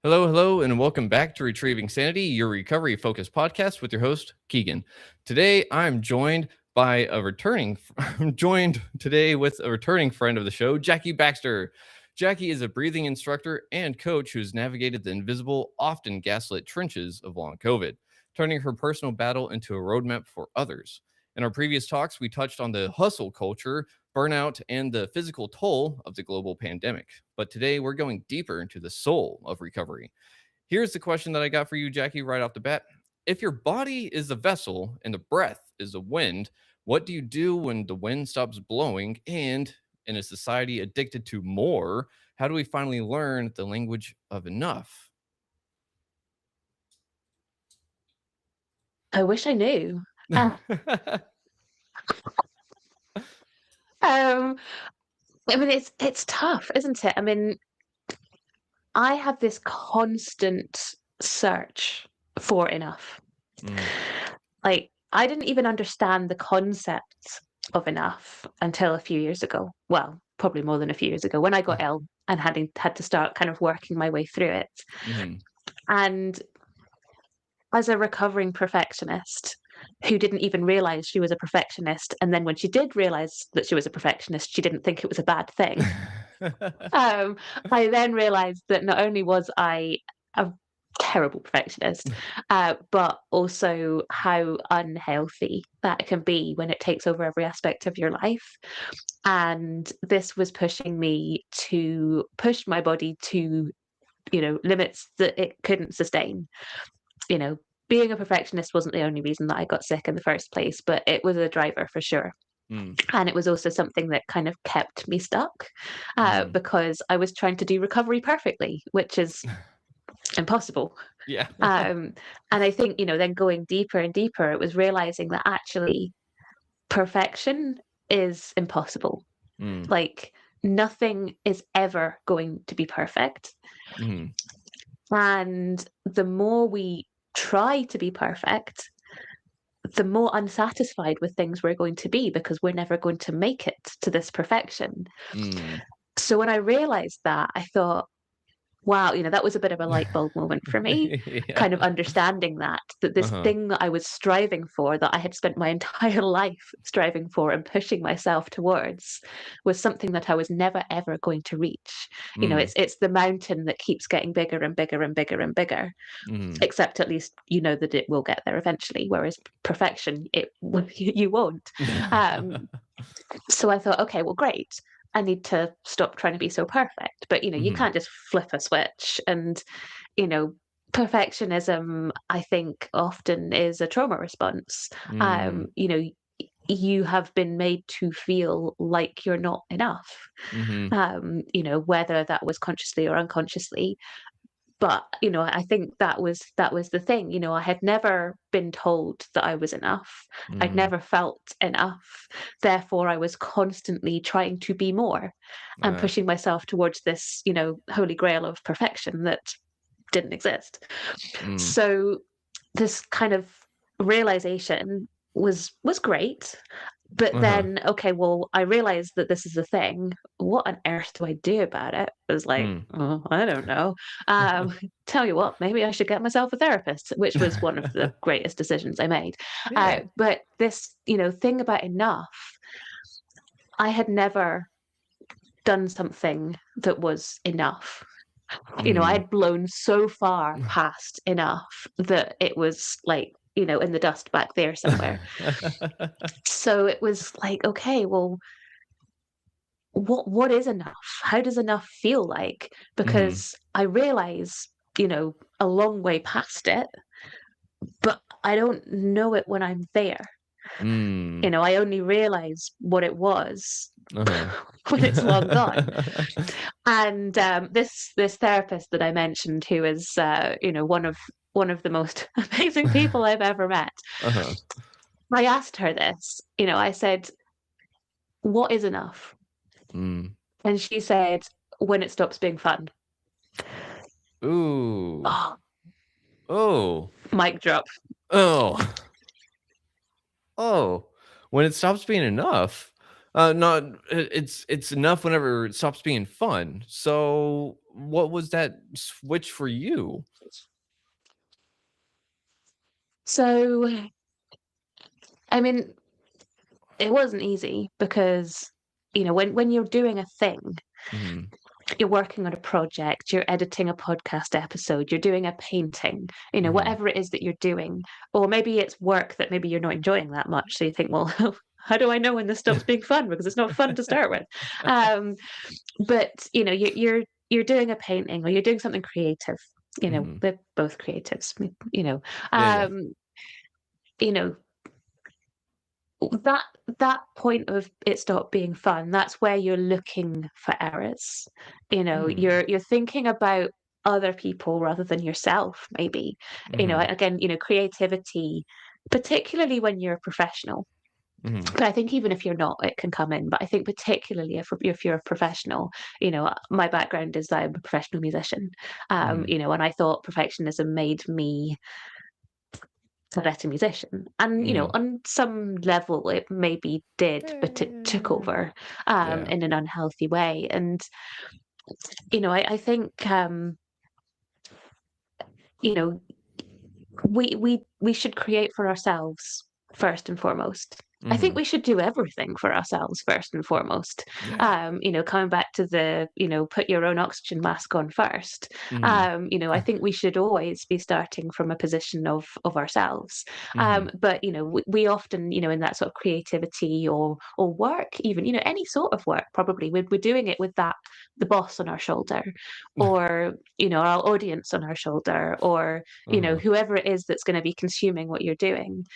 Hello, and welcome back to Retrieving Sanity, your recovery-focused podcast with your host, Keegan. Today, I'm joined with a returning friend of the show, Jackie Baxter. Jackie is a breathing instructor and coach who's navigated the invisible, often gaslit trenches of long COVID, turning her personal battle into a roadmap for others. In our previous talks, we touched on the hustle culture, burnout, and the physical toll of the global pandemic. But today we're going deeper into the soul of recovery. Here's the question that I got for you, Jackie, right off the bat. If your body is the vessel and the breath is the wind, what do you do when the wind stops blowing? And in a society addicted to more, how do we finally learn the language of enough? I wish I knew. I mean, it's tough, isn't it? I mean, I have this constant search for enough. Like, I didn't even understand the concept of enough until a few years ago. Well, probably more than a few years ago, when I got ill and had to start kind of working my way through it. Mm-hmm. And as a recovering perfectionist who didn't even realize she was a perfectionist, and then when she did realize that she was a perfectionist, she didn't think it was a bad thing. I then realized that not only was I a terrible perfectionist, but also how unhealthy that can be when it takes over every aspect of your life. And this was pushing me to push my body to, limits that it couldn't sustain. Being a perfectionist wasn't the only reason that I got sick in the first place, but it was a driver for sure. And it was also something that kind of kept me stuck because I was trying to do recovery perfectly, which is impossible. Yeah. And I think, then going deeper and deeper, it was realizing that actually perfection is impossible. Like, nothing is ever going to be perfect. And the more we try to be perfect, the more unsatisfied with things we're going to be, because we're never going to make it to this perfection. So when I realized that, I thought, wow, that was a bit of a light bulb moment for me. Yeah. Kind of understanding that this thing that I was striving for, that I had spent my entire life striving for and pushing myself towards, was something that I was never ever going to reach. It's the mountain that keeps getting bigger and bigger and bigger and bigger. Except at least that it will get there eventually, whereas perfection, you won't. So I thought, okay, well, great. I need to stop trying to be so perfect. But, you can't just flip a switch. And, perfectionism, I think, often is a trauma response. You have been made to feel like you're not enough, whether that was consciously or unconsciously. But, I think that was the thing. I had never been told that I was enough. I'd never felt enough. Therefore, I was constantly trying to be more and pushing myself towards this, holy grail of perfection that didn't exist. So this kind of realization was great. But then, okay, well, I realized that this is a thing. What on earth do I do about it? I was like, oh, I don't know. Tell you what, maybe I should get myself a therapist, which was one of the greatest decisions I made. Yeah. But this, thing about enough, I had never done something that was enough. I had blown so far past enough that it was like, in the dust back there somewhere. So it was like, okay, well, what is enough? How does enough feel like? Because I realize, a long way past it, but I don't know it when I'm there. I only realize what it was when it's long gone. And this therapist that I mentioned, who is one of the most amazing people I've ever met, I asked her this. I said, what is enough? And she said, when it stops being fun. Ooh. Oh. Mic drop. Oh, oh, when it stops being enough. Not it's enough whenever it stops being fun. So, what was that switch for you? So, I mean, it wasn't easy because, when you're doing a thing, Mhm, you're working on a project, you're editing a podcast episode, you're doing a painting, mhm. whatever it is that you're doing, or maybe it's work that maybe you're not enjoying that much. So you think, well, how do I know when this stops being fun? Because it's not fun to start with. Um, but you're doing a painting or you're doing something creative. Mhm. They're both creatives. Yeah, yeah. Um, you know, that that point of it stop being fun, that's where you're looking for errors. Mm, You're thinking about other people rather than yourself, maybe. mhm, Again, creativity, particularly when you're a professional. mhm, But I think even if you're not, it can come in. But I think particularly if you're a professional, my background is that I'm a professional musician. mhm. And I thought perfectionism made me a better musician. And, Mm. on some level, it maybe did, but it took over Yeah. in an unhealthy way. And, I think, you know, we should create for ourselves first and foremost. I think Mhm. we should do everything for ourselves first and foremost. Yeah. Coming back to the, put your own oxygen mask on first. Mhm. I think we should always be starting from a position of ourselves. Mhm. But we often, in that sort of creativity or work, even, any sort of work, probably we're doing it with that the boss on our shoulder, or our audience on our shoulder, or Uh-huh. whoever it is that's going to be consuming what you're doing.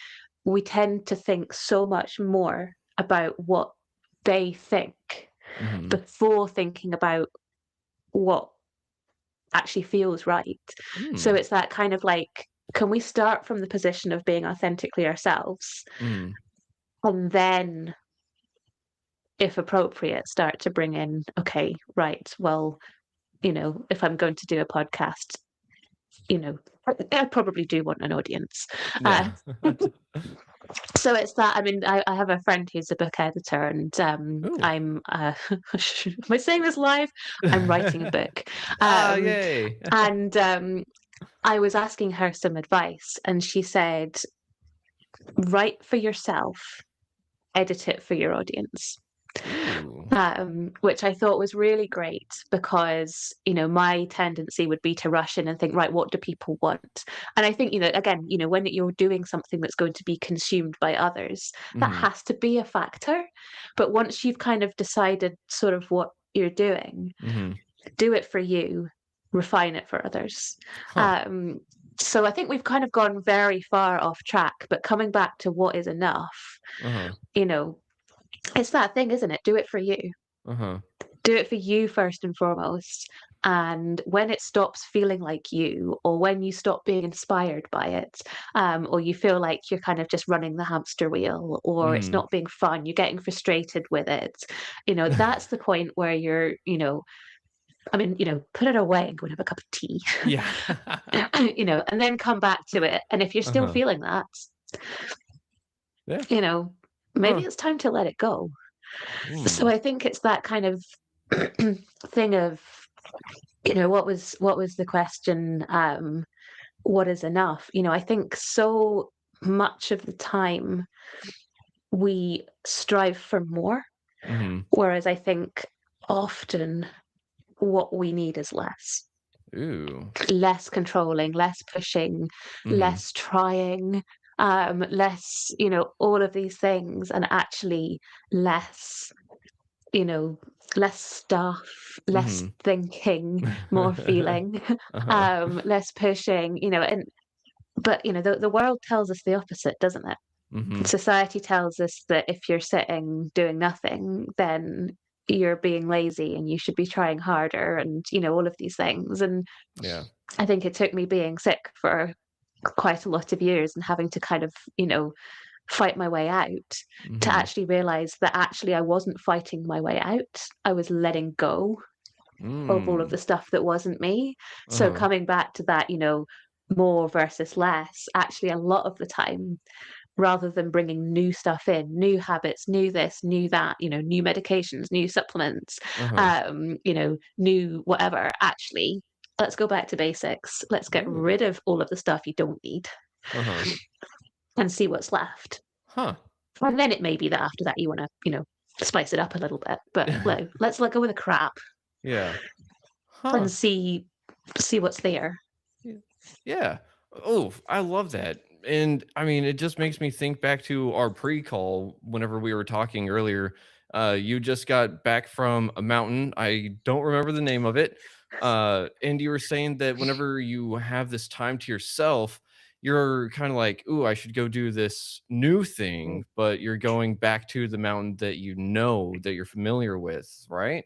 We tend to think so much more about what they think Mhm. before thinking about what actually feels right. So Mm. it's that kind of like, can we start from the position of being authentically ourselves, Mhm. and then, if appropriate, start to bring in, okay, right, well, if I'm going to do a podcast, I probably do want an audience. Uh, Yeah. so it's that. I mean, I have a friend who's a book editor, and Ooh. I'm. Am I saying this live? I'm writing a book, Ah, um, yay. and I was asking her some advice, and she said, "Write for yourself, edit it for your audience." Ooh. Which I thought was really great because, my tendency would be to rush in and think, right, what do people want? And I think, again, when you're doing something that's going to be consumed by others, that Mhm. has to be a factor. But once you've kind of decided sort of what you're doing, Mhm. do it for you, refine it for others. Huh. Um, so I think we've kind of gone very far off track, but coming back to what is enough, Uh-huh. you know, it's that thing, isn't it? Do it for you. Uh-huh. Do it for you first and foremost. And when it stops feeling like you, or when you stop being inspired by it, or you feel like you're kind of just running the hamster wheel, or it's Mhm. not being fun, you're getting frustrated with it, that's the point where you're, put it away and go and have a cup of tea, Yeah. and then come back to it. And if you're still Uh-huh. feeling that, Yeah. you know, maybe Huh. it's time to let it go. So Mm. I think it's that kind of thing of, what was the question? What is enough? I think so much of the time we strive for more, Mhm. whereas I think often what we need is Ooh. less controlling, less pushing, Mhm. less trying, less, all of these things, and actually less, you know, less stuff, less Mhm. thinking, more feeling, Uh-huh. less pushing, and but the world tells us the opposite, doesn't it? Mhm. Society tells us that if you're sitting doing nothing, then you're being lazy and you should be trying harder, and all of these things. And Yeah. I think it took me being sick for quite a lot of years and having to kind of, fight my way out to Mhm. actually realize that actually I wasn't fighting my way out. I was letting go of all of Mm. the stuff that wasn't me. So Uh-huh. coming back to that, more versus less, actually a lot of the time, rather than bringing new stuff in, new habits, new this, new that, new medications, new supplements, Uh-huh. new whatever, actually, let's go back to basics. Let's get Ooh. rid of all of the stuff you don't need Uh-huh. and see what's left. Huh. And then it may be that after that you want to, spice it up a little bit. But let's let go of the crap Yeah. Huh. and see what's there. Yeah. Yeah. Oh, I love that. And I mean, it just makes me think back to our pre-call whenever we were talking earlier. You just got back from a mountain. I don't remember the name of it. And you were saying that whenever you have this time to yourself, you're kind of like, "Ooh, I should go do this new thing," but you're going back to the mountain that you know that you're familiar with, right?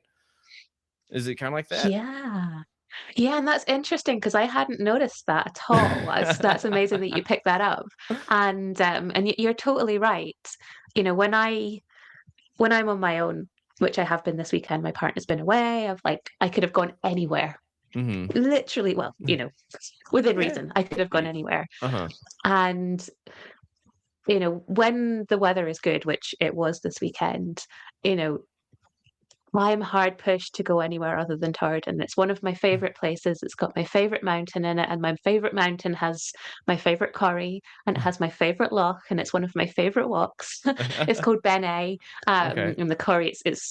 Is it kind of like that? Yeah. Yeah, and that's interesting because I hadn't noticed that at all. That's amazing that you picked that up. And you're totally right. When I'm on my own, which I have been this weekend, my partner's been away. I could have gone anywhere. Mhm. Literally, well, within Yeah. reason, I could have gone Y anywhere. Uh-huh. And when the weather is good, which it was this weekend, you know, I'm hard pushed to go anywhere other than Torridon. It's one of my favorite places. It's got my favorite mountain in it, and my favorite mountain has my favorite quarry, and it has my favorite loch, and it's one of my favorite walks. It's called Ben A, Okay. and the quarry it's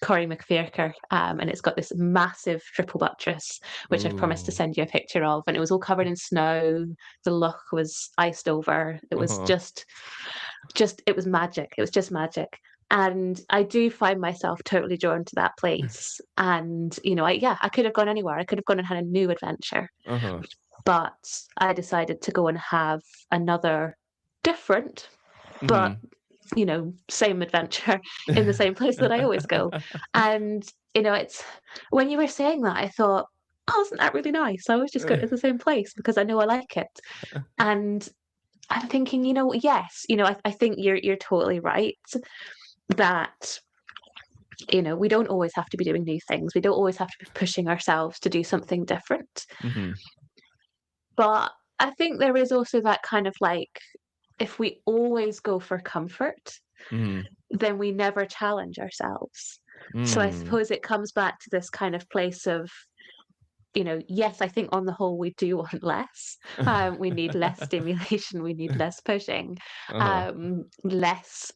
Quarry McPherker, and it's got this massive triple buttress, which I've promised to Ooh. send you a picture of, and it was all covered in snow. The loch was iced over. It was Uh-huh. just it was magic. It was just magic. And I do find myself totally drawn to that place. And, I could have gone anywhere. I could have gone and had a new adventure. Uh-huh. But I decided to go and have another different, but, Mhm. same adventure in the same place that I always go. And, it's when you were saying that, I thought, oh, isn't that really nice? I always just go to the same place because I know I like it. And I'm thinking, yes, I think you're totally right that we don't always have to be doing new things. We don't always have to be pushing ourselves to do something different. Mhm. But I think there is also that kind of like, if we always go for comfort, Mhm. then we never challenge ourselves. So I Mm. suppose it comes back to this kind of place of, yes, I think on the whole we do want less. We need less stimulation. We need less pushing, Uh-huh. less,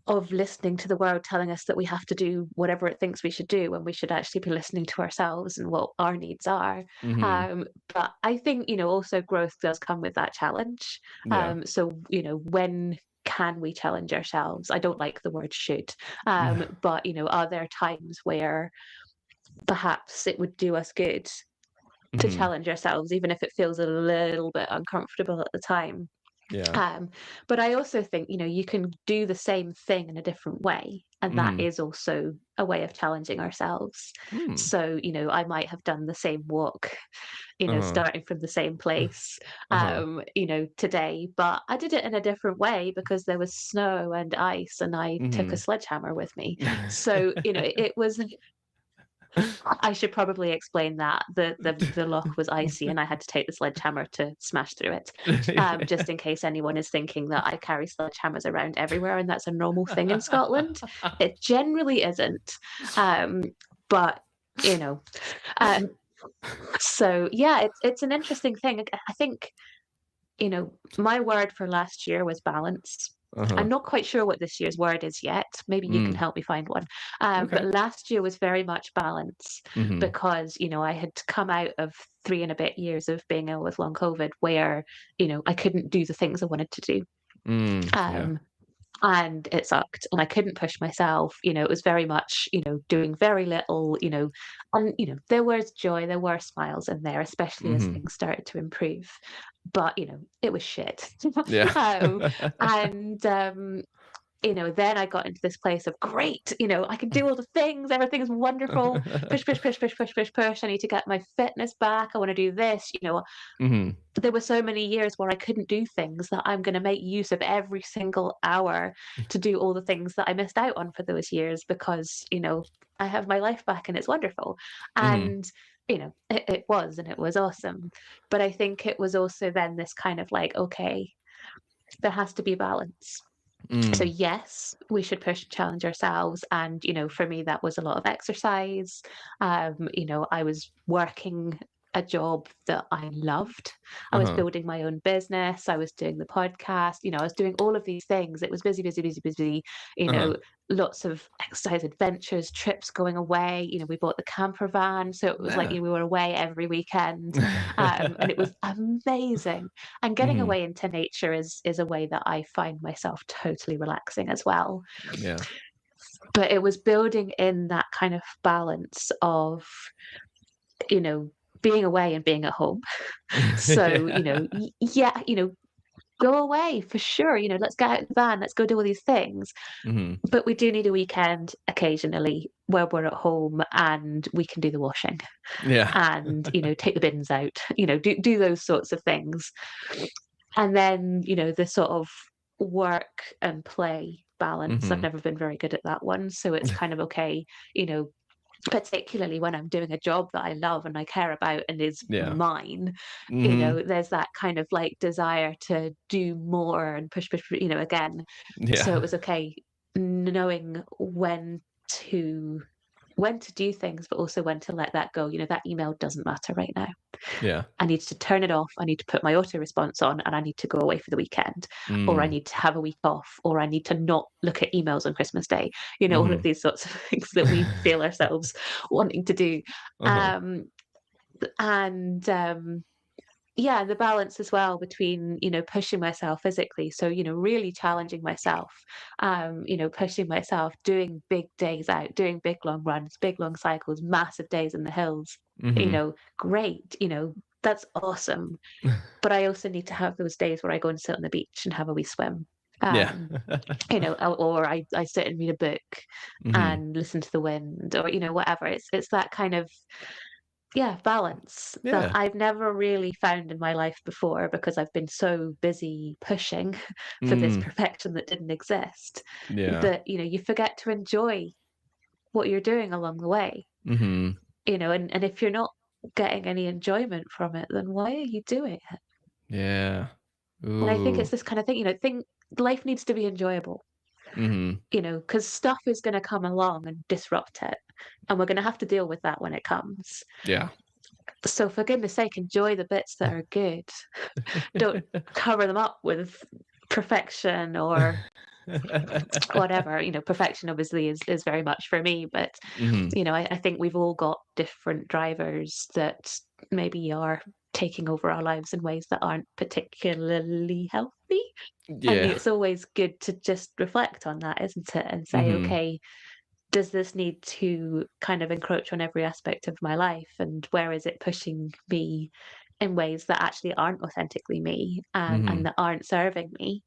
of listening to the world telling us that we have to do whatever it thinks we should do when we should actually be listening to ourselves and what our needs are. Mhm. But I think, also growth does come with that challenge. Yeah. So, when can we challenge ourselves? I don't like the word should, but, are there times where perhaps it would do us good to Mhm. challenge ourselves, even if it feels a little bit uncomfortable at the time? Yeah. Um, but I also think, you can do the same thing in a different way. And that Mhm. is also a way of challenging ourselves. Mm. So, I might have done the same walk, Uh-huh. starting from the same place, Uh-huh. today, but I did it in a different way because there was snow and ice and I took a Mhm. sledgehammer with me. So, it was I should probably explain that the loch was icy and I had to take the sledgehammer to smash through it. Just in case anyone is thinking that I carry sledgehammers around everywhere and that's a normal thing in Scotland. It generally isn't. Um, but you know, um, so yeah, it's an interesting thing. I think my word for last year was balance. Uh-huh. I'm not quite sure what this year's word is yet. Maybe you can Mm. help me find one. But Okay. last year was very much balance Mhm. because, I had come out of 3 and a bit years of being ill with long COVID where, I couldn't do the things I wanted to do. Mm. Yeah. Um, and it sucked and I couldn't push myself. It was very much, doing very little, and there was joy, there were smiles in there, especially as Mhm. things started to improve. But it was shit. Yeah. um, and then I got into this place of great, I can do all the things, everything's wonderful. Push, push, push, push, push, push, push. I need to get my fitness back. I want to do this. Mhm. There were so many years where I couldn't do things that I'm going to make use of every single hour to do all the things that I missed out on for those years because, I have my life back and it's wonderful. Mhm. And it was, and it was awesome. But I think it was also then this kind of like, okay, there has to be balance. So Mm. yes, we should push and challenge ourselves. And, for me, that was a lot of exercise. I was working a job that I loved. I was Uh-huh. building my own business. I was doing the podcast. I was doing all of these things. It was busy, busy, busy, busy, you Uh-huh. know, lots of exercise adventures, trips going away. We bought the camper van. So it was like, Yeah. we were away every weekend. And it was amazing. And getting Mhm. away into nature is a way that I find myself totally relaxing as well. Yeah. But it was building in that kind of balance of, you know, being away and being at home. So, Yeah. yeah, go away for sure. Let's get out of the van, let's go do all these things. Mhm. But we do need a weekend occasionally where we're at home and we can do the washing Yeah. and, take the bins out, do those sorts of things. And then, the sort of work and play balance, I've Mhm. never been very good at that one. So it's kind of okay, you know, particularly when I'm doing a job that I love and I care about and is Yeah. mine, Mhm. there's that kind of like desire to do more and push, push, again. So it Yeah. was okay knowing when to do things, but also when to let that go. That email doesn't matter right now. Yeah. I need to turn it off. I need to put my auto response on and I need to go away for the weekend, or I Mm. need to have a week off, or I need to not look at emails on Christmas Day. All of Mhm. these sorts of things that we feel ourselves wanting to do. Uh-huh. Um, and yeah, the balance as well between, pushing myself physically. So, really challenging myself, pushing myself, doing big days out, doing big long runs, big long cycles, massive days in the hills, Mhm. great, that's awesome. But I also need to have those days where I go and sit on the beach and have a wee swim. Yeah. Or I sit and read a book Mhm. and listen to the wind, or whatever. It's that kind of, yeah, balance that Yeah. I've never really found in my life before because I've been so busy pushing for this Mm. perfection that didn't exist, Yeah. that you forget to enjoy what you're doing along the way. Mhm. And if you're not getting any enjoyment from it, then why are you doing it? Yeah. And I think it's Ooh. this kind of thing, think life needs to be enjoyable, Mhm. because stuff is going to come along and disrupt it, and we're going to have to deal with that when it comes. Yeah. So for goodness sake, enjoy the bits that are good. Don't cover them up with perfection or whatever. Perfection obviously is very much for me, but Mhm. I think we've all got different drivers that maybe are taking over our lives in ways that aren't particularly healthy. And Yeah. it's always good to just reflect on that, isn't it? And say, Mhm. okay, does this need to kind of encroach on every aspect of my life? And where is it pushing me in ways that actually aren't authentically me, and Mhm. that aren't serving me?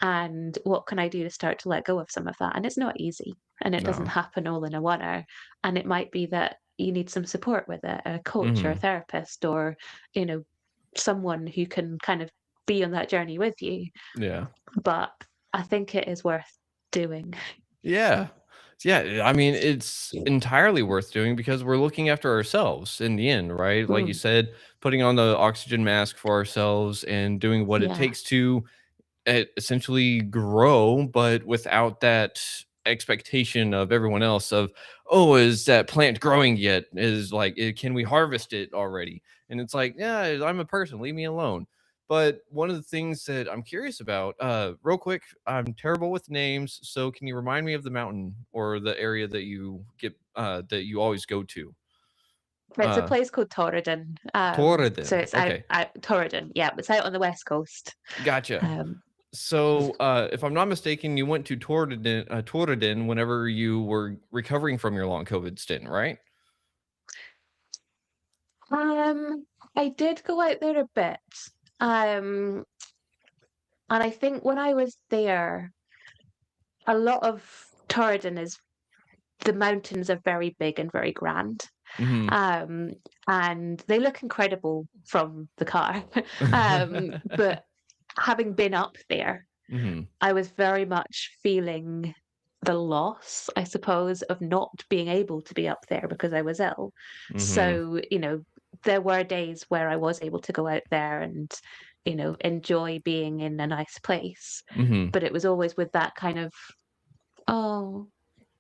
And what can I do to start to let go of some of that? And it's not easy, and it doesn't No. happen all in a one-hour. And it might be that you need some support with it, a coach or a Mhm. therapist, or, you know, someone who can kind of be on that journey with you. Yeah. But I think it is worth doing. Yeah. Yeah, I mean, it's entirely worth doing because we're looking after ourselves in the end, right? Like you Mm, said, putting on the oxygen mask for ourselves and doing what it yeah. takes to essentially grow, but without that expectation of everyone else of, oh, is that plant growing yet? Is like, can we harvest it already? And it's like, yeah, I'm a person, leave me alone. But one of the things that I'm curious about, real quick, I'm terrible with names, so can you remind me of the mountain or the area that that you always go to? It's a Uh, place called Torridon. So Torridon. it's out, Okay, Torridon. Yeah, it's out on the west coast. gotcha. Um, So, if I'm not mistaken, you went to Torridon whenever you were recovering from your long COVID stint, right? um, I did go out there a bit. Um, and I think when I was there, a lot of Torridon is the mountains are very big and very grand. Mhm. Um, and they look incredible from the car. But having been up there, Mhm. I was very much feeling the loss, I suppose, of not being able to be up there because I was ill. Mhm. So, there were days where I was able to go out there and, enjoy being in a nice place. Mhm. But it was always with that kind of, oh,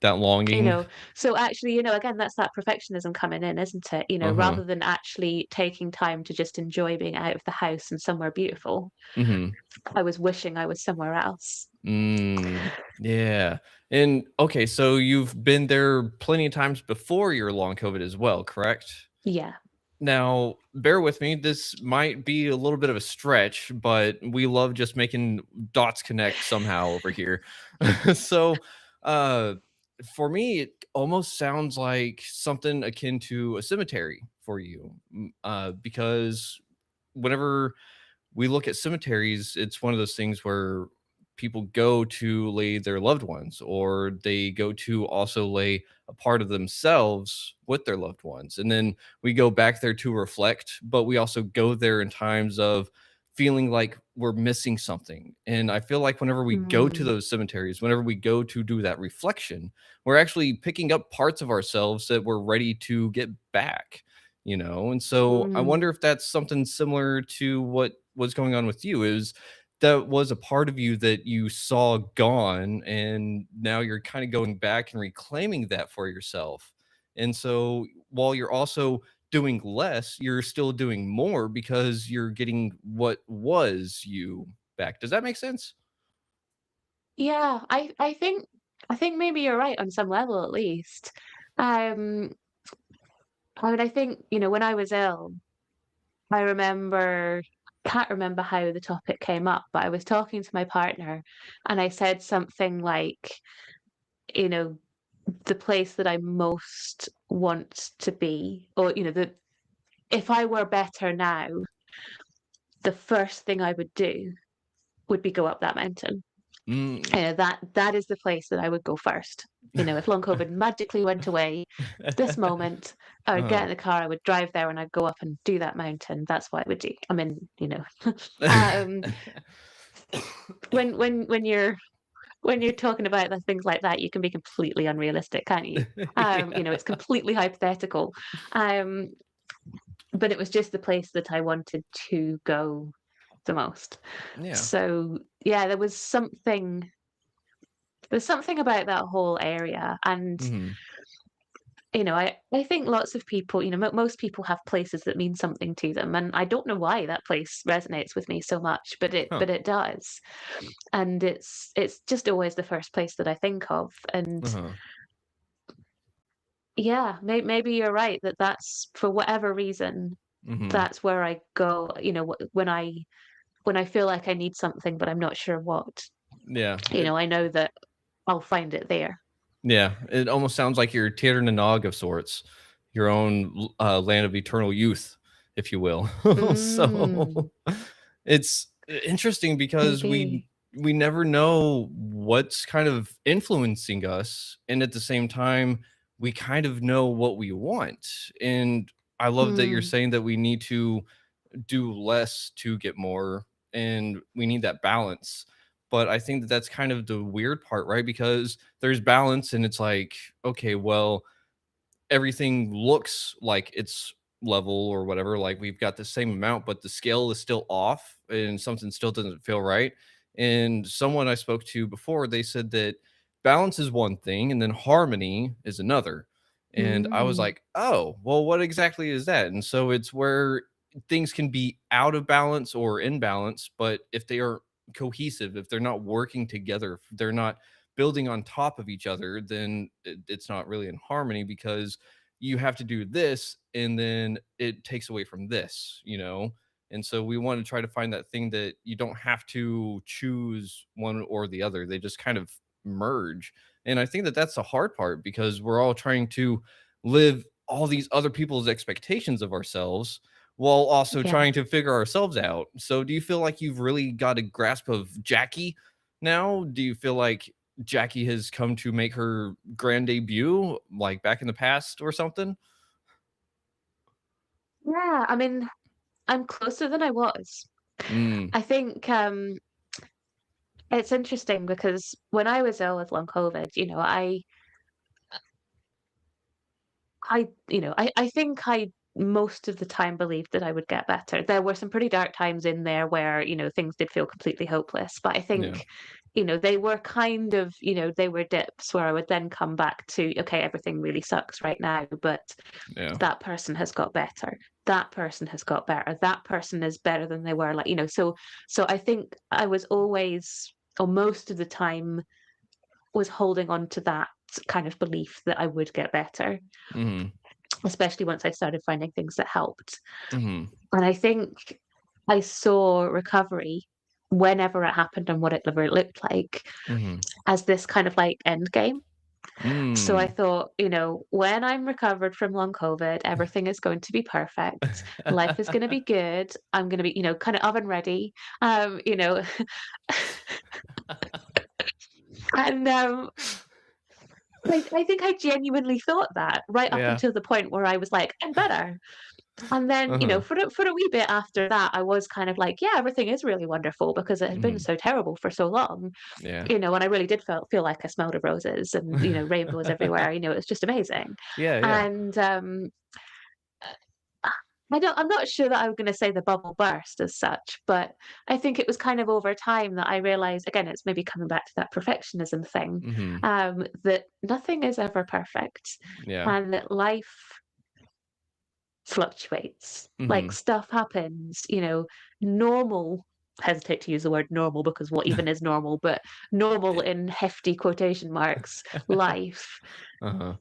That you longing. know, so actually, again, that's that perfectionism coming in, isn't it? Uh-huh. Rather than actually taking time to just enjoy being out of the house and somewhere beautiful, Mhm. I was wishing I was somewhere else. Mm. Yeah. And okay, so you've been there plenty of times before your long COVID as well, correct? Yeah. Now, bear with me. This might be a little bit of a stretch, but we love just making dots connect somehow over here. So, uh, for me, it almost sounds like something akin to a cemetery for you, because whenever we look at cemeteries, it's one of those things where people go to lay their loved ones, or they go to also lay a part of themselves with their loved ones. And then we go back there to reflect, but we also go there in times of feeling like we're missing something. And I feel like whenever we go to Mm, those cemeteries, whenever we go to do that reflection, we're actually picking up parts of ourselves that we're ready to get back. And so I mm. wonder if that's something similar to what was going on with you. Is that was a part of you that you saw gone, and now you're kind of going back and reclaiming that for yourself. And so while you're also doing less, you're still doing more because you're getting what was you back. Does that make sense? Yeah, I think maybe you're right on some level at least. Um, I mean, I think, when I was ill, I remember can't remember how the topic came up, but I was talking to my partner and I said something like, you know, the place that I most want to be, or, if I were better now, the first thing I would do would be go up that mountain. Mm. That is the place that I would go first. If long COVID magically went away, this moment, I would get uh in the car, I would drive there, and I'd go up and do that mountain. That's what I would do. I mean, um, when you're talking about the things like that, you can be completely unrealistic, can't you? Yeah. It's completely hypothetical. Um, but it was just the place that I wanted to go the most. Yeah. So yeah, there's something about that whole area, and Mhm. I think lots of people, most people have places that mean something to them, and I don't know why that place resonates with me so much, but it Huh. but it does, and it's just always the first place that I think of, and Uh-huh. yeah, maybe you're right that that's for whatever reason Mhm. that's where I go. When I feel like I need something, but I'm not sure what. Yeah. I know that I'll find it there. Yeah, it almost sounds like you're Tir Nanog of sorts, your own land of eternal youth, if you will. Mm, So it's interesting because we maybe. we never know what's kind of influencing us, and at the same time, we kind of know what we want. And I love that you're Mm, saying that we need to do less to get more, and we need that balance. But I think that that's kind of the weird part, right? Because there's balance, and it's like, okay, well, everything looks like it's level or whatever, like we've got the same amount, but the scale is still off and something still doesn't feel right. And someone I spoke to before, they said that balance is one thing and then harmony is another. And I was mm, like, oh, well, what exactly is that? And so it's where things can be out of balance or in balance, but if they are cohesive, if they're not working together, if they're not building on top of each other, then it's not really in harmony, because you have to do this and then it takes away from this. And so we want to try to find that thing that you don't have to choose one or the other. They just kind of merge. And I think that that's the hard part, because we're all trying to live all these other people's expectations of ourselves while also yeah. trying to figure ourselves out. So do you feel like you've really got a grasp of Jackie now? Do you feel like Jackie has come to make her grand debut, like, back in the past or something? Yeah, I mean, I'm closer than I was. Mm, I think, It's interesting because when I was ill with long COVID, I think I most of the time believed that I would get better. There were some pretty dark times in there where, things did feel completely hopeless. But I Yeah. think, they were kind of, they were dips where I would then come back to, okay, everything really sucks right now, but Yeah. that person has got better. That person has got better. That person is better than they were. Like, so I think I was always, or most of the time, was holding on to that kind of belief that I would get better, Mhm. especially once I started finding things that helped. Mhm. And I think I saw recovery whenever it happened and whatever it looked like Mhm. as this kind of like end game. So I Mm. thought, when I'm recovered from long COVID, everything is going to be perfect. Life is going to be good. I'm going to be, kind of oven ready. Um, you know, and I think I genuinely thought that right up Yeah. until the point where I was like, I'm better. And then, Uh-huh. for a wee bit after that, I was kind of like, yeah, everything is really wonderful because it had been Mhm. so terrible for so long, Yeah. and I really did feel like I smelled of roses and, rainbows everywhere, it's just amazing. Yeah, yeah. And I'm not sure that I'm going to say the bubble burst as such, but I think it was kind of over time that I realized, again, it's maybe coming back to that perfectionism thing, Mhm. that nothing is ever perfect Yeah. and that life fluctuates. Like Mhm. stuff happens, normal, hesitate to use the word normal because what even is normal, but normal in hefty quotation marks, life. Uh-huh.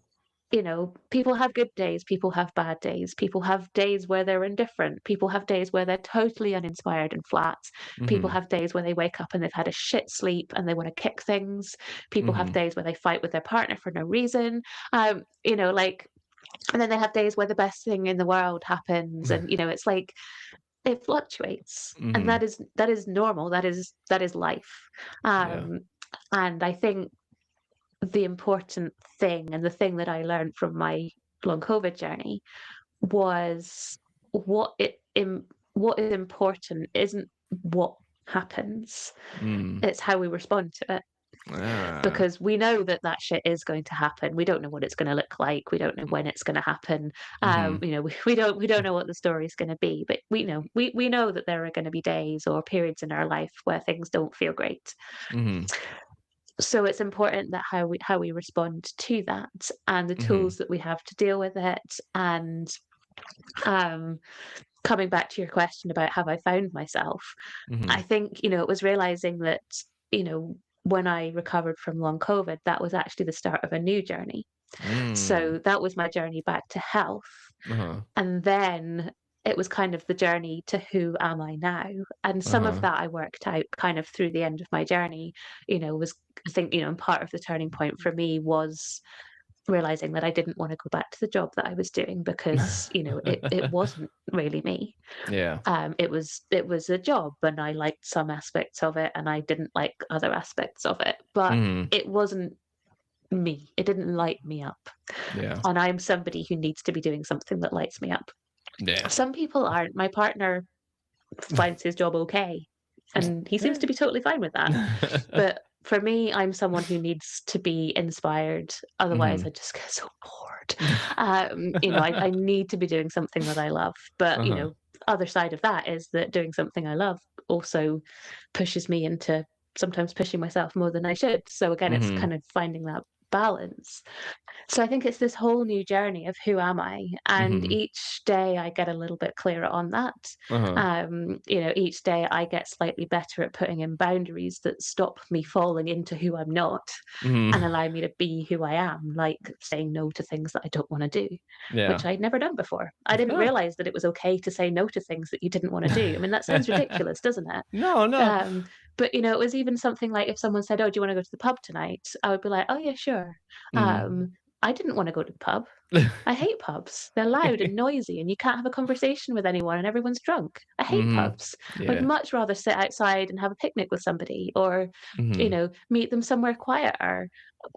People have good days, people have bad days, people have days where they're indifferent, people have days where they're totally uninspired and flat, people Mhm. have days where they wake up and they've had a shit sleep and they want to kick things, people have Mhm. days where they fight with their partner for no reason, like, and then they have days where the best thing in the world happens, and it's like it fluctuates, and that Mhm. is normal, that is life. Yeah. um and I think the important thing, and the thing that I learned from my long COVID journey, was what is important isn't what happens, Mm. it's how we respond to it. Ah. Because we know that that shit is going to happen. We don't know what it's going to look like. We don't know when it's going to happen. Mhm. We don't know what the story is going to be. But we know that there are going to be days or periods in our life where things don't feel great. Mhm. So it's important that how we respond to that, and the Mhm. tools that we have to deal with it. And um, coming back to your question about have I found myself, I Mhm. think, it was realizing that, when I recovered from long COVID, that was actually the start of a new journey. Mm. So that was my journey back to health. Uh-huh. And then it was kind of the journey to who am I now? And some of Uh-huh. that I worked out kind of through the end of my journey, was, I think, and part of the turning point for me was realizing that I didn't want to go back to the job that I was doing because, it wasn't really me. Yeah. It was a job, and I liked some aspects of it, and I didn't like other aspects of it. But Mhm. it wasn't me. It didn't light me up. Yeah. And I'm somebody who needs to be doing something that lights me up. Yeah. Some people aren't. My partner finds his job okay, and he seems Yeah. to be totally fine with that. But for me, I'm someone who needs to be inspired. Otherwise, I Mhm. just get so bored. I need to be doing something that I love. But, Uh-huh. other side of that is that doing something I love also pushes me into sometimes pushing myself more than I should. So again, it's Mhm. kind of finding that balance. So I think it's this whole new journey of who am I? And Mhm. each day I get a little bit clearer on that. Uh-huh. Each day I get slightly better at putting in boundaries that stop me falling into who I'm not Mhm. and allow me to be who I am, like saying no to things that I don't want to do, which Yeah. I'd never done before. I didn't Huh. realize that it was okay to say no to things that you didn't want to do. I mean, that sounds ridiculous, doesn't it? No, no. Um, but it was even something like if someone said, "Oh, do you want to go to the pub tonight?" I would be like, "Oh yeah, sure." Mm. I didn't want to go to the pub. I hate pubs. They're loud and noisy, and you can't have a conversation with anyone, and everyone's drunk. I hate Mhm. pubs. I'd Yeah. much rather sit outside and have a picnic with somebody, or Mhm. meet them somewhere quieter.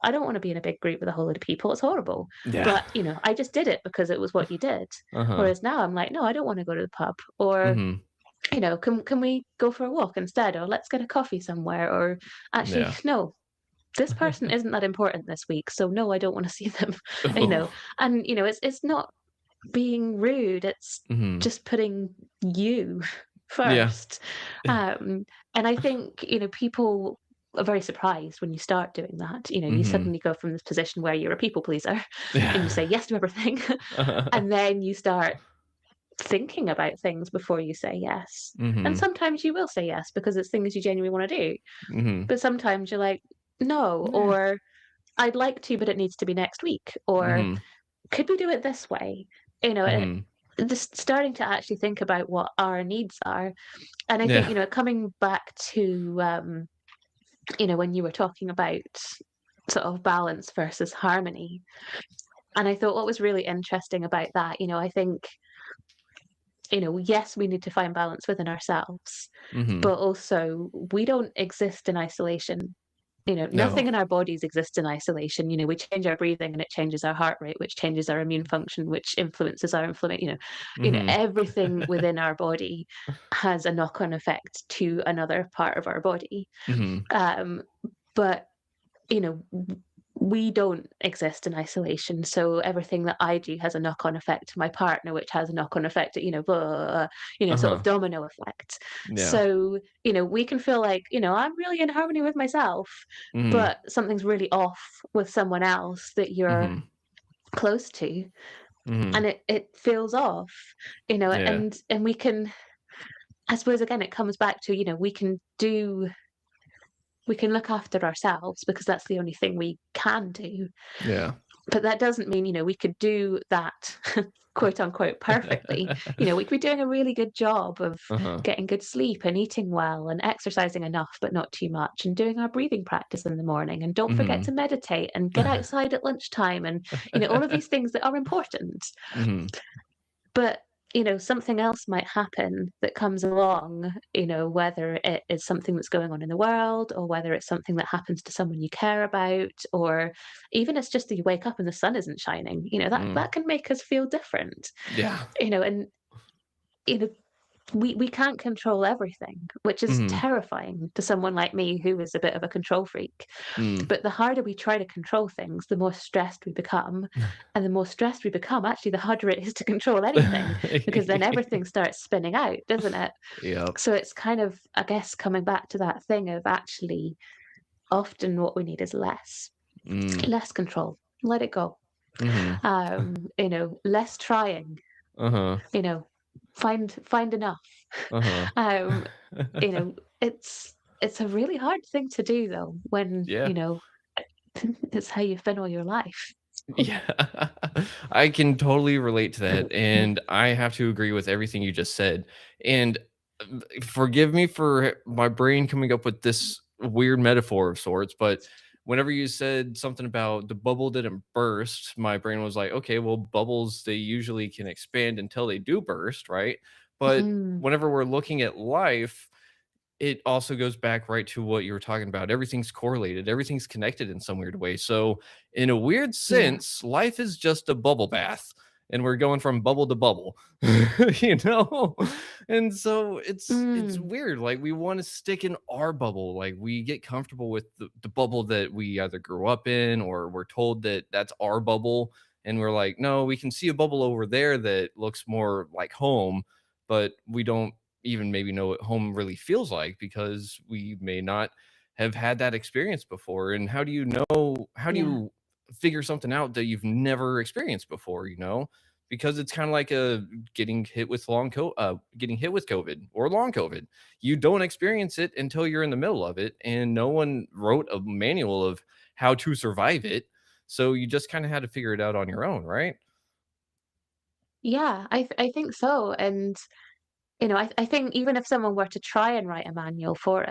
I don't want to be in a big group with a whole lot of people. It's horrible. Yeah. But I just did it because it was what you did. Uh-huh. Whereas now I'm like, no, I don't want to go to the pub, or Mhm. can we go for a walk instead, or let's get a coffee somewhere, or actually, Yeah. no, this person isn't that important this week, so no, I don't want to see them. you know, Oh. and it's not being rude, it's Mhm. just putting you Yeah. first. Um, and I think, people are very surprised when you start doing that. You Mhm. suddenly go from this position where you're a people pleaser and you Yeah. say yes to everything, and then you start thinking about things before you say yes. And Mhm. sometimes you will say yes because it's things you genuinely want to do. Mhm. But sometimes you're like, no, Yeah. or I'd like to, but it needs to be next week, or Mhm. could we do it this way? And Mhm. just starting to actually think about what our needs are. And I think, Yeah. coming back to, when you were talking about sort of balance versus harmony, and I thought what was really interesting about that, I think, yes, we need to find balance within ourselves, Mhm. but also we don't exist in isolation. No. Nothing in our bodies exists in isolation. We change our breathing and it changes our heart rate, which changes our immune function, which influences our inflammation. Mhm. Everything within our body has a knock-on effect to another part of our body. Mhm. Um, but we don't exist in isolation. So everything that I do has a knock-on effect to my partner, which has a knock-on effect, blah, sort of Uh-huh. domino effect. Yeah. So, we can feel like, I'm really in harmony with myself, Mhm. but something's really off with someone else that you're Mhm. close to, and Mhm. it feels off, Yeah. and we can, I suppose again, it comes back to, we can look after ourselves because that's the only thing we can do. Yeah. But that doesn't mean, we could do that quote unquote perfectly. We could be doing a really good job of Uh-huh. getting good sleep and eating well and exercising enough, but not too much, and doing our breathing practice in the morning. And don't forget to Mhm. meditate and get outside at lunchtime and, all of these things that are important. Mhm. But, something else might happen that comes along, whether it is something that's going on in the world or whether it's something that happens to someone you care about, or even it's just that you wake up and the sun isn't shining, Mm. that can make us feel different, Yeah. and, you know, we can't control everything, which is Mhm. terrifying to someone like me who is a bit of a control freak. Mm. But the harder we try to control things, the more stressed we become. And the more stressed we become, actually, the harder it is to control anything because then everything starts spinning out, doesn't it? Yep. So it's kind of, I guess, coming back to that thing of actually often what we need is Mm. less control, let it go. Mhm. Less trying, Uh-huh. you know, find enough. Uh-huh. um, you know, it's a really hard thing to do though when, Yeah. it's how you've been all your life. Yeah. I can totally relate to that, and I have to agree with everything you just said. And forgive me for my brain coming up with this weird metaphor of sorts, but whenever you said something about the bubble didn't burst, my brain was like, okay, well, bubbles, they usually can expand until they do burst, right? But Mm, whenever we're looking at life, it also goes back right to what you were talking about. Everything's correlated, everything's connected in some weird way. So, in a weird yeah. sense, life is just a bubble bath and we're going from bubble to bubble. you know? And so it's Mm, weird. Like we want to stick in our bubble. Like we get comfortable with the bubble that we either grew up in or we're told that that's our bubble and we're like, "No, we can see a bubble over there that looks more like home." But we don't even maybe know what home really feels like because we may not have had that experience before. And how do you know? How do yeah. you figure something out that you've never experienced before? Because it's kind of like a getting hit with COVID or long COVID. You don't experience it until you're in the middle of it, and no one wrote a manual of how to survive it. So you just kind of had to figure it out on your own, right? Yeah, I think so. And I think even if someone were to try and write a manual for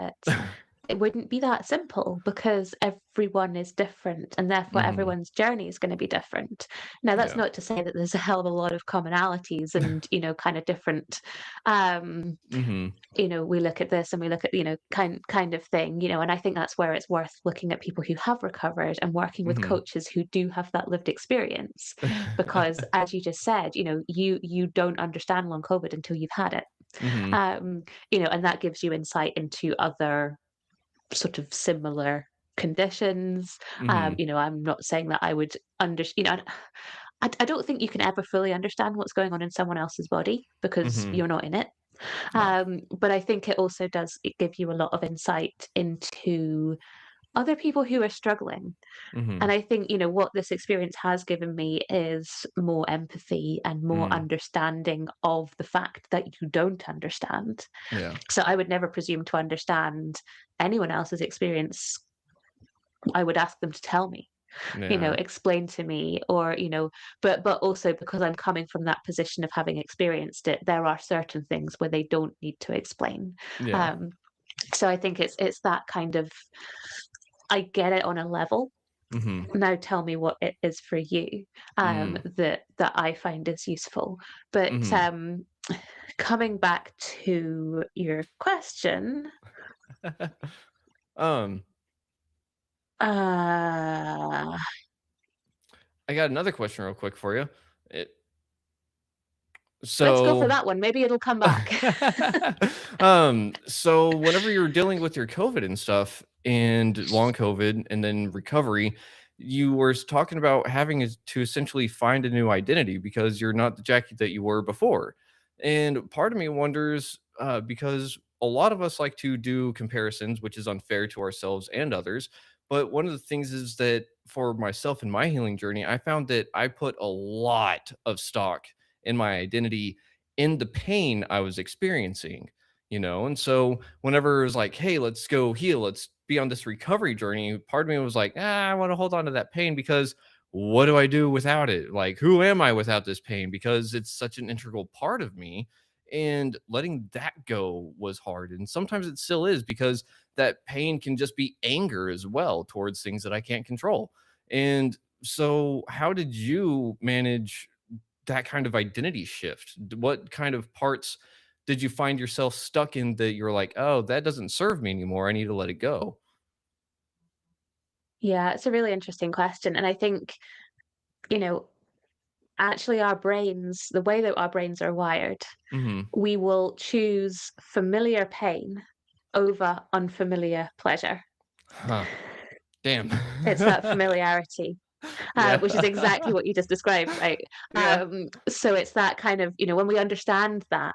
it wouldn't be that simple because everyone is different and therefore hmm everyone's journey is going to be different. Now, that's Yeah. not to say that there's a hell of a lot of commonalities and, kind of different, um, hmm we look at this and we look at, kind of thing, and I think that's where it's worth looking at people who have recovered and working with hmm coaches who do have that lived experience. Because as you just said, you don't understand long COVID until you've had it. Mhm. And that gives you insight into other sort of similar conditions. Mhm. I'm not saying that I would I don't think you can ever fully understand what's going on in someone else's body because Mhm. you're not in it. No. But I think it also does give you a lot of insight into other people who are struggling. And Mhm. I think, what this experience has given me is more empathy and more Mm. understanding of the fact that you don't understand. Yeah. So I would never presume to understand anyone else's experience. I would ask them to tell me, Yeah. explain to me, or, but also because I'm coming from that position of having experienced it, there are certain things where they don't need to explain. Yeah. Um, so I think it's that kind of, I get it on a level. Mhm. Now tell me what it is for you, Mm. that I find is useful. But Mhm. coming back to your question, Um, uh, I got another question real quick for you. It let's go for so that one. Maybe it'll come back. so whenever you're dealing with your COVID and stuff and long COVID and then recovery, you were talking about having to essentially find a new identity because you're not the Jackie that you were before. And part of me wonders, because a lot of us like to do comparisons, which is unfair to ourselves and others. But one of the things is that for myself in my healing journey, I found that I put a lot of stock in my identity in the pain I was experiencing, And so whenever it was like, hey, let's go heal, let's be on this recovery journey, part of me was like, I want to hold on to that pain because what do I do without it? Like, who am I without this pain? Because it's such an integral part of me. And letting that go was hard. And sometimes it still is because that pain can just be anger as well towards things that I can't control. And so, how did you manage that kind of identity shift? What kind of parts did you find yourself stuck in that you're like, "Oh, that doesn't serve me anymore. I need to let it go." Yeah, it's a really interesting question. And I think, you know, actually our brains, the way that our brains are wired, Mhm. we will choose familiar pain over unfamiliar pleasure. Huh. Damn. It's that familiarity, Yeah. which is exactly what you just described, right? Yeah. So it's that kind of, when we understand that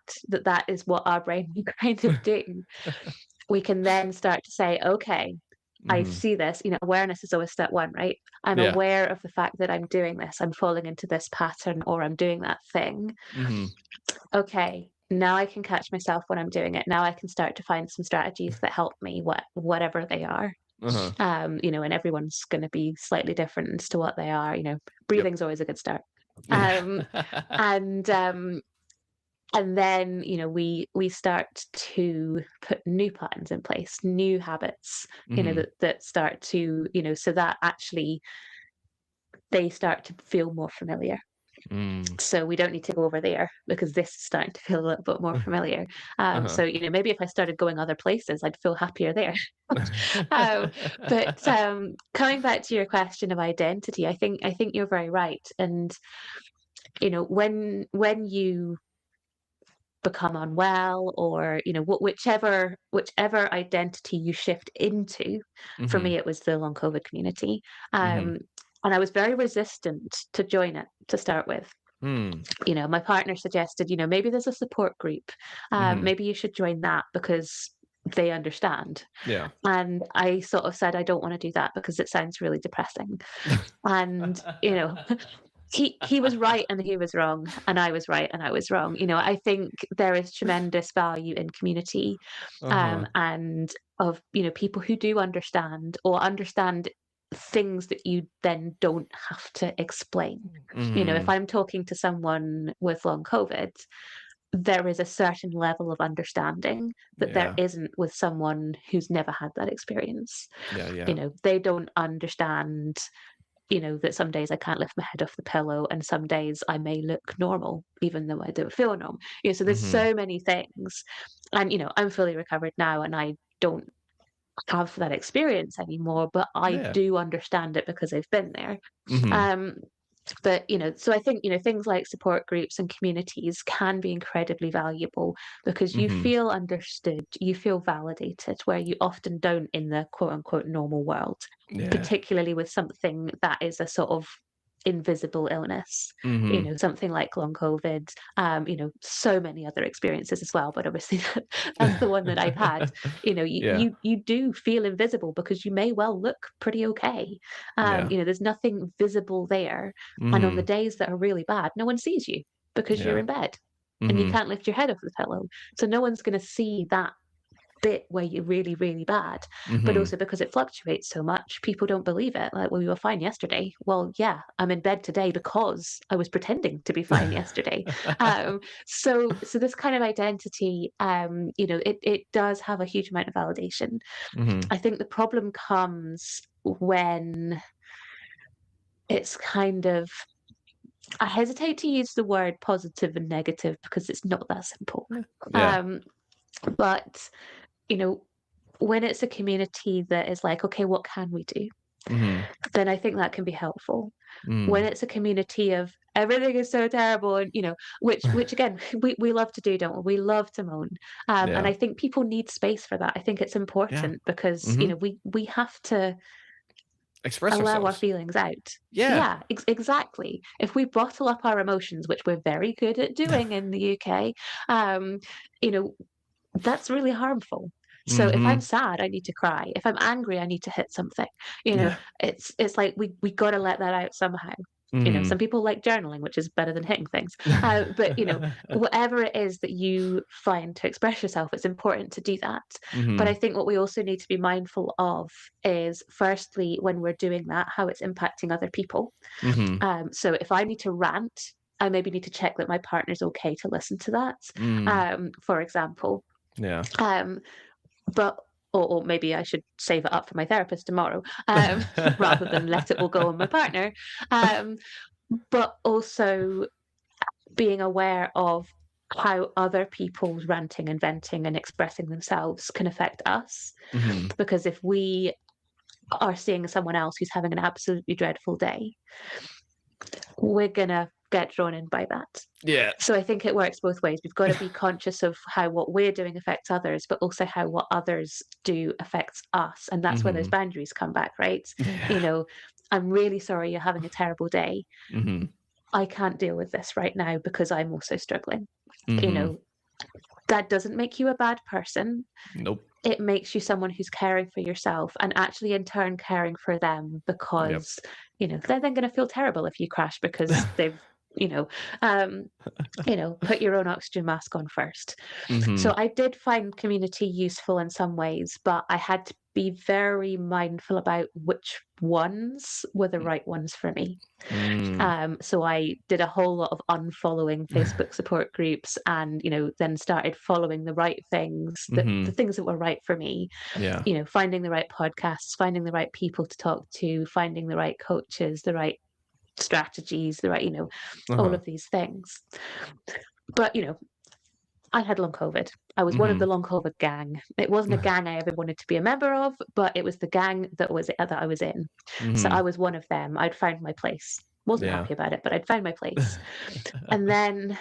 is what our brain will kind of do, we can then start to say, okay, I Mhm. see this. Awareness is always step one, right? I'm Yeah. aware of the fact that I'm doing this, I'm falling into this pattern, or I'm doing that thing. Mhm. Okay, now I can catch myself when I'm doing it. Now I can start to find some strategies that help me, whatever they are. Uh-huh. And everyone's going to be slightly different as to what they are. Yep. Breathing's always a good start. Yeah. Um, and and then we start to put new patterns in place, new habits, Mhm. that start to, so that actually they start to feel more familiar. Mm. So we don't need to go over there because this is starting to feel a little bit more familiar. Uh-huh. So maybe if I started going other places, I'd feel happier there. um, but coming back to your question of identity, I think you're very right. And when you become unwell, or whichever identity you shift into, for Mhm. me it was the long COVID community. Mhm. um and I was very resistant to join it to start with. Hmm. My partner suggested, maybe there's a support group, Mhm. maybe you should join that because they understand. Yeah. And I sort of said, I don't want to do that because it sounds really depressing. And he was right and he was wrong, and I was right and I was wrong. I think there is tremendous value in community, Uh-huh. and of people who do understand, or understand things that you then don't have to explain. If Mhm. I'm talking to someone with long COVID, there is a certain level of understanding that there Yeah. isn't with someone who's never had that experience. Yeah, yeah. They don't understand, that some days I can't lift my head off the pillow, and some days I may look normal, even though I don't feel normal. So there's Mhm. so many things. And, I'm fully recovered now, and I don't have that experience anymore, but I Yeah. do understand it because I've been there. Mhm. Um, But, so I think, things like support groups and communities can be incredibly valuable because you Mhm. feel understood, you feel validated, where you often don't in the quote unquote normal world, Yeah. particularly with something that is a sort of invisible illness, Mhm. something like long COVID, so many other experiences as well. But obviously that's the one that I've had. You, Yeah. you do feel invisible because you may well look pretty okay. Yeah. There's nothing visible there. And on the Mhm. days that are really bad, no one sees you because you're Yeah. in bed and you Mhm. can't lift your head off the pillow. So no one's going to see that bit where you're really, really bad. But Mhm. also because it fluctuates so much, people don't believe it. Like, well, we were fine yesterday. Well, yeah, I'm in bed today because I was pretending to be fine yesterday. So this kind of identity, it does have a huge amount of validation. Mhm. I think the problem comes when it's kind of, I hesitate to use the word positive and negative because it's not that simple. Yeah. Um, but, you know, when it's a community that is like, okay, what can we do? Mhm. Then I think that can be helpful. When Mm. it's a community of everything is so terrible, and which again we love to do, don't we? We love to moan, and Yeah. I think people need space for that. I think it's Yeah. important because Mhm. we have to Express allow our ourselves. feelings out. Yeah. Yeah, exactly. If we bottle up our emotions, which we're very good at doing in the UK, um, you know, that's really harmful. So if I'm Mhm. sad, I need to cry. If I'm angry, I need to hit something. Yeah. It's like we got to let that out somehow. Some Mhm. people like journaling, which is better than hitting things. But whatever it is that you find to express yourself, it's important to do that. But I Mhm. think what we also need to be mindful of is, firstly, when we're doing that, how it's impacting other people. Mhm. So if I need to rant, I maybe need to check that my partner's okay to listen to that. Mm. For example, Yeah. um, but or maybe I should save it up for my therapist tomorrow, rather than let it all go on my partner. Um, but also being aware of how other people's ranting and venting and expressing themselves can affect us. Mhm. Because if we are seeing someone else who's having an absolutely dreadful day, we're gonna get drawn in by that. Yeah. So I think it works both ways. We've got to be conscious of how what we're doing affects others, but also how what others do affects us. And that's where those Mhm. boundaries come back, right? You Yeah. know, I'm really sorry you're having a terrible day. Mhm. I can't deal with this right now because I'm also struggling. You Mhm. know, that doesn't make you a bad person. Nope. It makes you someone who's caring for yourself and actually in turn caring for them, Yep. because, they're then going to feel terrible if you crash because they've, you know, um, put your own oxygen mask on first. So Mhm. I did find community useful in some ways, but I had to be very mindful about which ones were the right ones for me. Mm. So I did a whole lot of unfollowing Facebook support groups and, then started following the right things, the Mhm. things that were right for me, Yeah. finding the right podcasts, finding the right people to talk to, finding the right coaches, the right strategies, the right, all Uh-huh. of these things. But, I had long COVID. I was one of the Mhm. long COVID gang. It wasn't a gang I ever wanted to be a member of, but it was the gang that I was in. So I Mhm. was one of them. I'd found my place. Wasn't Yeah. happy about it, but I'd found my place. And then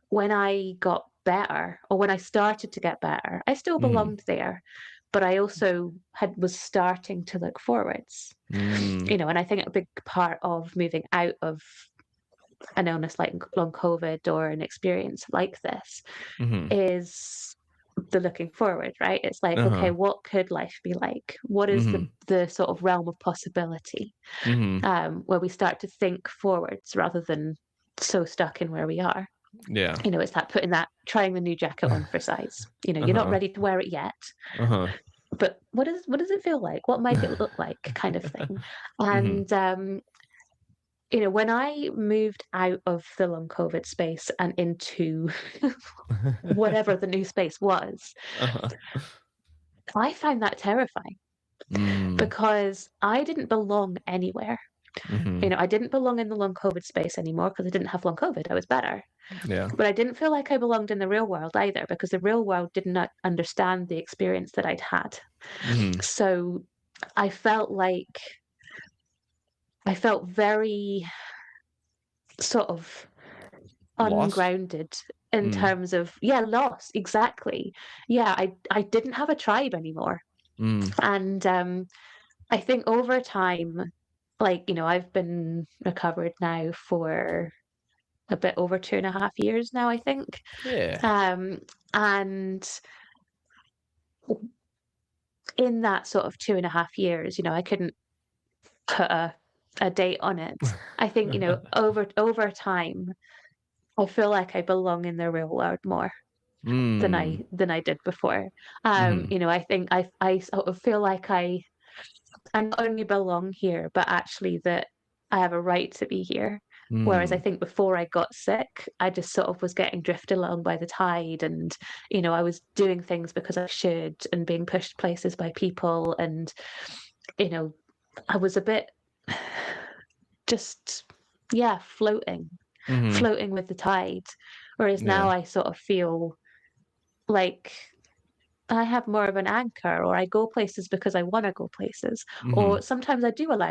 when I got better, or when I started to get better, I still Mhm. belonged there, but I also was starting to look forwards. Mm. And I think a big part of moving out of an illness like long COVID or an experience like this Mhm. is the looking forward, right? It's like, okay, Uh-huh. what could life be like? What is the Mhm. the sort of realm of possibility, Mhm. where we start to think forwards rather than so stuck in where we are. Yeah. It's that trying the new jacket on for size. You're not Uh-huh. ready to wear it yet, Uh-huh. but what does it feel like? What might it look like, kind of thing. Mhm. And when I moved out of the long COVID space and into whatever the new space was, Uh-huh. I found that terrifying Mm. because I didn't belong anywhere. Mhm. I didn't belong in the long COVID space anymore because I didn't have long COVID. I was better. Yeah. But I didn't feel like I belonged in the real world either because the real world did not understand the experience that I'd had. Mhm. So I felt like I felt very sort of Lost? ungrounded in Mm. terms of, yeah, loss, exactly. Yeah, I didn't have a tribe anymore. Mm. And I think over time, like, I've been recovered now for a bit over 2.5 years now, I think. Yeah. And in that sort of 2.5 years, I couldn't put a date on it. I think, over time, I feel like I belong in the real world more than I Mm. than I did before. Mhm. I think I sort of feel like I not only belong here, but actually that I have a right to be here. Whereas I Mm. think before I got sick, I just sort of was getting drifted along by the tide, and I was doing things because I should and being pushed places by people, and you know, I was a bit just, yeah, Mhm. floating with the tide. Whereas now Yeah. I sort of feel like I have more of an anchor, or I go places because I want to go places, or Mhm. sometimes I do want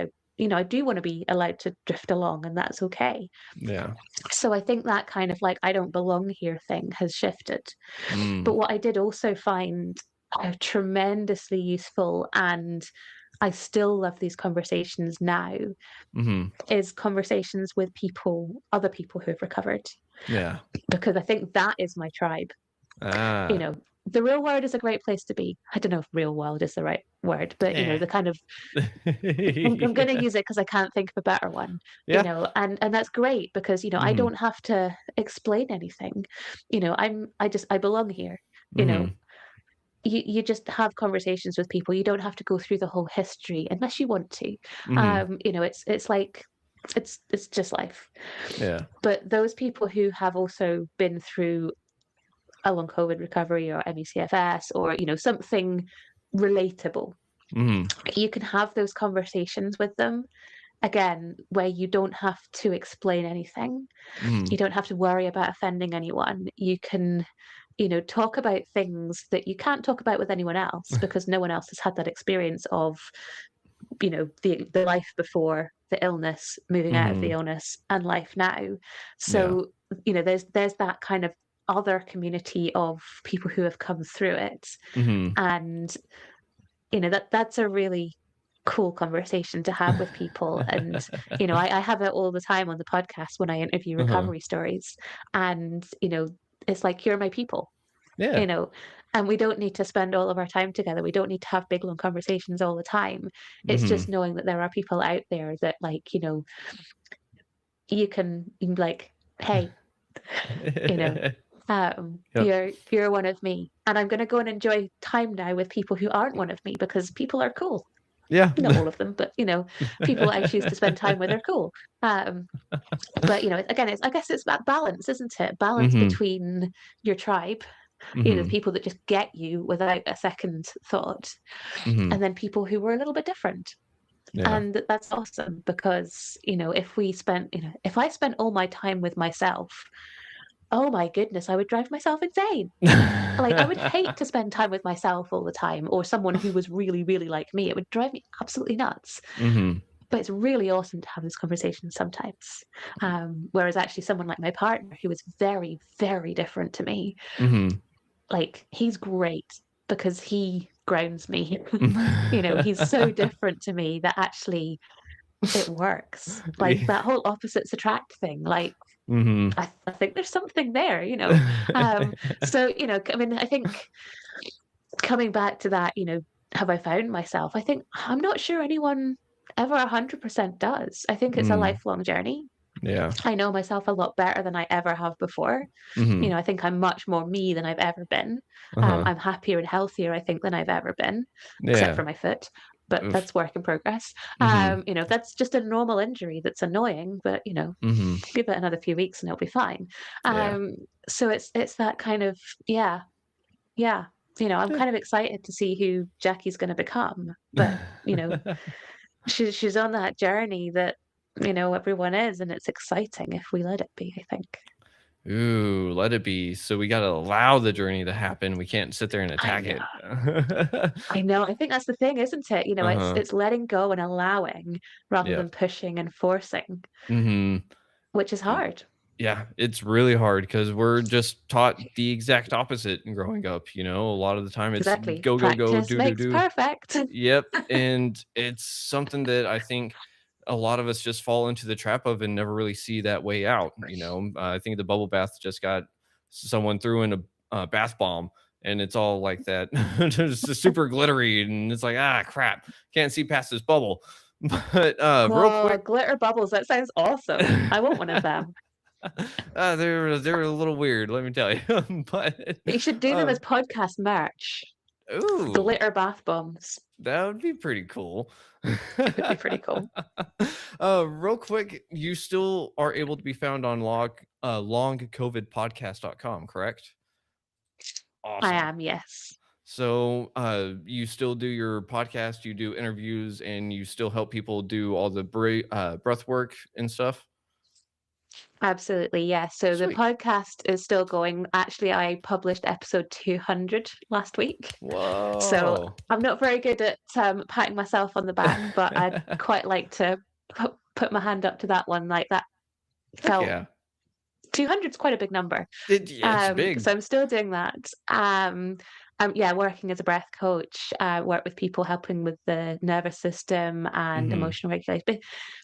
to be allowed to drift along, and that's okay. Yeah. So I think that kind of like I don't belong here thing has shifted. But Mm. what I did also find tremendously useful, and I still love these conversations now, Mhm. is conversations with other people who have recovered, Yeah. because I think that is my tribe. you Ah. know, the real world is a great place to be. I don't know if real world is the right word, but Eh. the kind of, I'm going to use it because I can't think of a better one. Yeah. And that's great because I Mhm. don't have to explain anything. I belong here. You know, Mhm. you just have conversations with people. You don't have to go through the whole history unless you want to. Mhm. It's like it's just life. Yeah. But those people who have also been through a long COVID recovery or MECFS or, something relatable, Mhm. you can have those conversations with them again, where you don't have to explain anything. You Mhm. don't have to worry about offending anyone. You can, talk about things that you can't talk about with anyone else because no one else has had that experience of, the life before the illness, moving out of the Mhm. illness, and life now. Yeah. So, there's that kind of other community of people who have come through it. Mhm. And, that's a really cool conversation to have with people. And, I have it all the time on the podcast when I interview Uh-huh. recovery stories. And, it's like, you're my people, you Yeah. know, and we don't need to spend all of our time together. We don't need to have big long conversations all the time. It's just Mhm. knowing that there are people out there that you can be like, hey, you know, Yep. you're one of me, and I'm gonna go and enjoy time now with people who aren't one of me because people are cool. Yeah. Not all of them, but people I choose to spend time with are cool. Um, but again, I guess it's that balance, isn't it? Balance Mhm. between your tribe, the Mhm. people that just get you without a second thought, Mhm. and then people who were a little bit different. Yeah. And that's awesome because, if I spent all my time with myself, oh my goodness, I would drive myself insane. Like, I would hate to spend time with myself all the time or someone who was really, really like me. It would drive me absolutely nuts. Mhm. But it's really awesome to have this conversation sometimes. Whereas actually, someone like my partner, who is very, very different to me, Mhm. like, he's great because he grounds me. He's so different to me that actually it works. Like, Yeah. that whole opposites attract thing. Like, Mhm. I think there's something there. So, I mean, I think coming back to that, have I found myself? I think I'm not sure anyone ever 100% does. I think it's a Mm. lifelong journey. Yeah. I know myself a lot better than I ever have before. Mhm. I think I'm much more me than I've ever been. Uh-huh. I'm happier and healthier, I think, than I've ever been, except for Yeah. my foot. But Oof. that's work in progress. Mhm. That's just a normal injury that's annoying, but Mhm. give it another few weeks and it'll be fine. Yeah. Um, so it's that kind of, yeah, yeah. I'm Yeah. kind of excited to see who Jackie's going to become, but she's on that journey that everyone is, and it's exciting if we let it be, I think. Ooh, let it be. So we gotta allow the journey to happen. We can't sit there and I attack know. it. I know. I think that's the thing, isn't it? It's Uh-huh. it's letting go and allowing rather Yep. than pushing and forcing. Mhm. which is Y- hard. Yeah, it's really hard because we're just taught the exact opposite in growing up. A lot of the time it's Exactly. go, go, go, Practice do, do, makes do. perfect. Yep, and it's something that I think a lot of us just fall into the trap of and never really see that way out. I think the bubble bath just got someone threw in a bath bomb, and it's all like that, just super glittery, and it's like crap, can't see past this bubble. But real Oh, quick, glitter bubbles, that sounds awesome. I want one of them. they're a little weird, let me tell you. But You should do them uh, as podcast merch. ooh, Glitter bath bombs. that would be pretty cool. It would be pretty cool. Real quick, you still are able to be found on longcovidpodcast.com, correct? I Awesome. am, yes. So, you still do your podcast, you do interviews, and you still help people do all the breath work and stuff? Absolutely, yes. So the Sweet. podcast is still going. Actually, I published episode 200 last week. So Whoa. I'm not very good at patting myself on the back, but I'd quite like to put my hand up to that one. Like that Heck felt yeah. 200 is quite a big number. Yeah, it's big. So I'm still doing that. Yeah, working as a breath coach, work with people helping with the nervous system and Mhm. emotional regulation.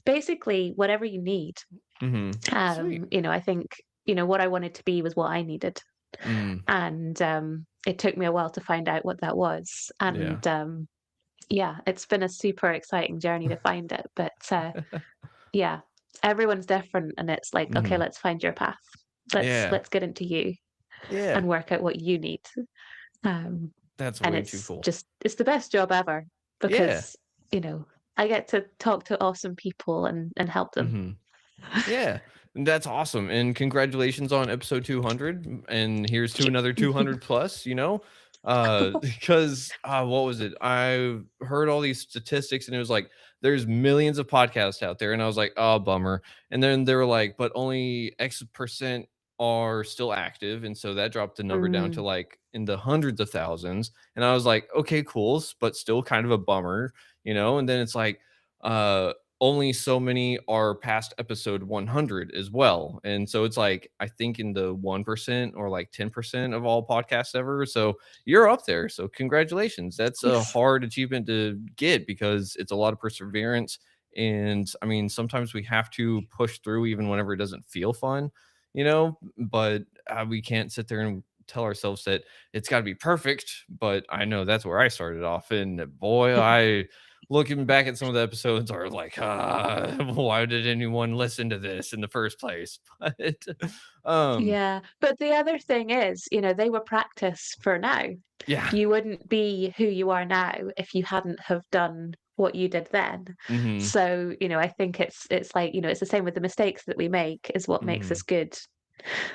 Basically, whatever you need. Mhm. Sweet. I think, what I wanted to be was what I needed. Mm. And it took me a while to find out what that was. Yeah. And yeah, it's been a super exciting journey to find it. But yeah, everyone's different, and it's like, okay, Mhm. let's find your path. Yeah. Let's get into you Yeah. and work out what you need. Um, That's and way too cool. it's the best job ever Yeah. because, you know, I get to talk to awesome people and help them. Mhm. Yeah, that's awesome, and congratulations on episode 200, and here's to another 200 plus, because, what was it? I heard all these statistics, and it was like, there's millions of podcasts out there, and I was like, "Oh, bummer," and then they were like, "But only X percent are still active," and so that dropped the number down to, Mm, like, in the hundreds of thousands, and I was like, "Okay, cool, but still kind of a bummer," and then it's like, uh only so many are past episode 100 as well. And so it's like, I think in the 1% or like 10% of all podcasts ever. So you're up there. So congratulations. That's a yes. hard achievement to get because it's a lot of perseverance. And I mean, sometimes we have to push through even whenever it doesn't feel fun, but we can't sit there and tell ourselves that it's got to be perfect. But I know that's where I started off. And boy, I looking back at some of the episodes are like, why did anyone listen to this in the first place? But um, Yeah, but the other thing is, they were practice for now. yeah. You wouldn't be who you are now if you hadn't have done what you did then. Hmm. So, I think it's like, it's the same with the mistakes that we make is what makes Hmm. us good.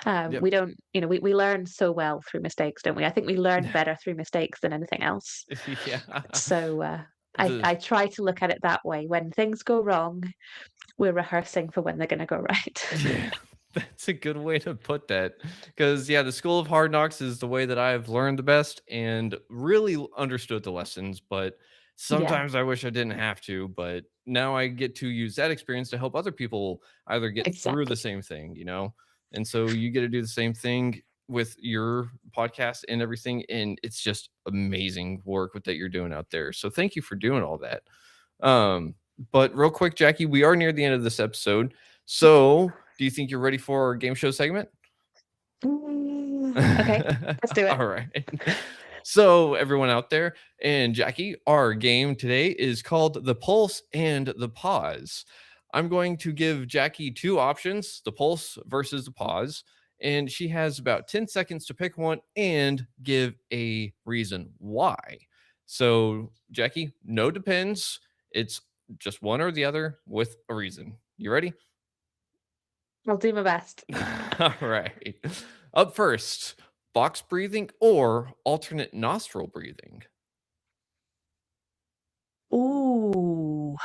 Yep. We don't, we learn so well through mistakes, don't we? I think we learn better through mistakes than anything else. Yeah. So, The I try to look at it that way. When things go wrong, we're rehearsing for when they're going to go right. Yeah, that's a good way to put that. Because, yeah, the School of Hard Knocks is the way that I've learned the best and really understood the lessons. But Yeah, sometimes I wish I didn't have to. But now I get to use that experience to help other people either get through the exactly. same thing. And so you get to do the same thing with your podcast and everything. And it's just amazing work that you're doing out there. So thank you for doing all that. Um, but real quick, Jackie, we are near the end of this episode. So, do you think you're ready for our game show segment? Okay, let's do it. All right. So, everyone out there, and Jackie, our game today is called The Pulse and the Pause. I'm going to give Jackie two options, the pulse versus the pause, and she has about 10 seconds to pick one and give a reason why. So, Jackie, no depends. It's just one or the other with a reason. You ready? I'll do my best. All right. Up first, box breathing or alternate nostril breathing? Ooh,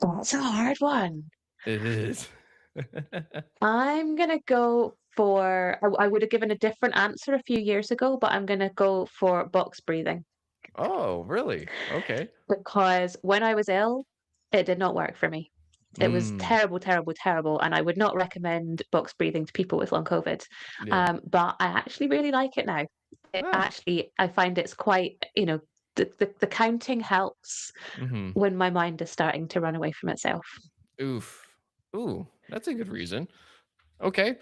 that's a hard one. It is. I'm gonna go for I would have given a different answer a few years ago, but I'm gonna go for box breathing Oh, really? Okay. because when I was ill, it did not work for me. It was Mm, terrible, terrible, terrible, and I would not recommend box breathing to people with long COVID. yeah. But I actually really like it now. Ah. I find it's quite, the counting helps Mm-hmm. when my mind is starting to run away from itself. Oof. Ooh, that's a good reason. Okay.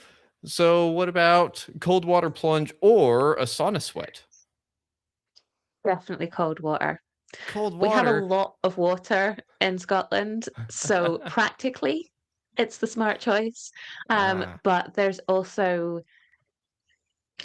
So what about cold water plunge or a sauna sweat? Definitely cold water. Cold We have a water. lot of water in Scotland, so practically it's the smart choice. Ah. But there's also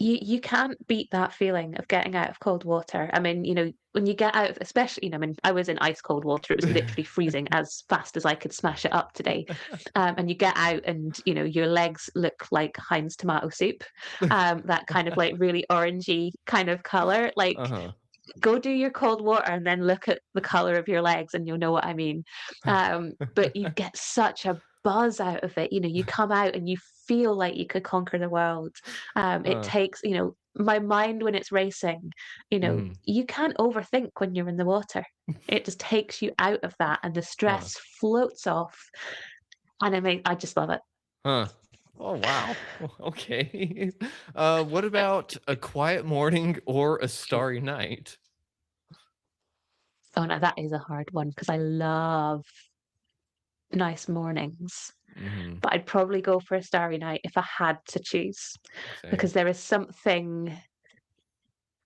you can't beat that feeling of getting out of cold water. I mean, when you get out of, especially, I mean, I was in ice cold water. It was literally freezing as fast as I could smash it up today. And you get out and, your legs look like Heinz tomato soup. That kind of like really orangey kind of color. Like, Uh-huh. go do your cold water and then look at the color of your legs and you'll know what I mean. But you get such a buzz out of it. You come out and you feel like you could conquer the world. It Huh. takes, my mind when it's racing, Mhm. you can't overthink when you're in the water. It just takes you out of that and the Huh. stress floats off. And I just love it. Huh. Oh wow. Okay. What about a quiet morning or a starry night? Oh, no, that is a hard one because I love nice mornings. Mm-hmm. But I'd probably go for a starry night if I had to choose Same. because there is something.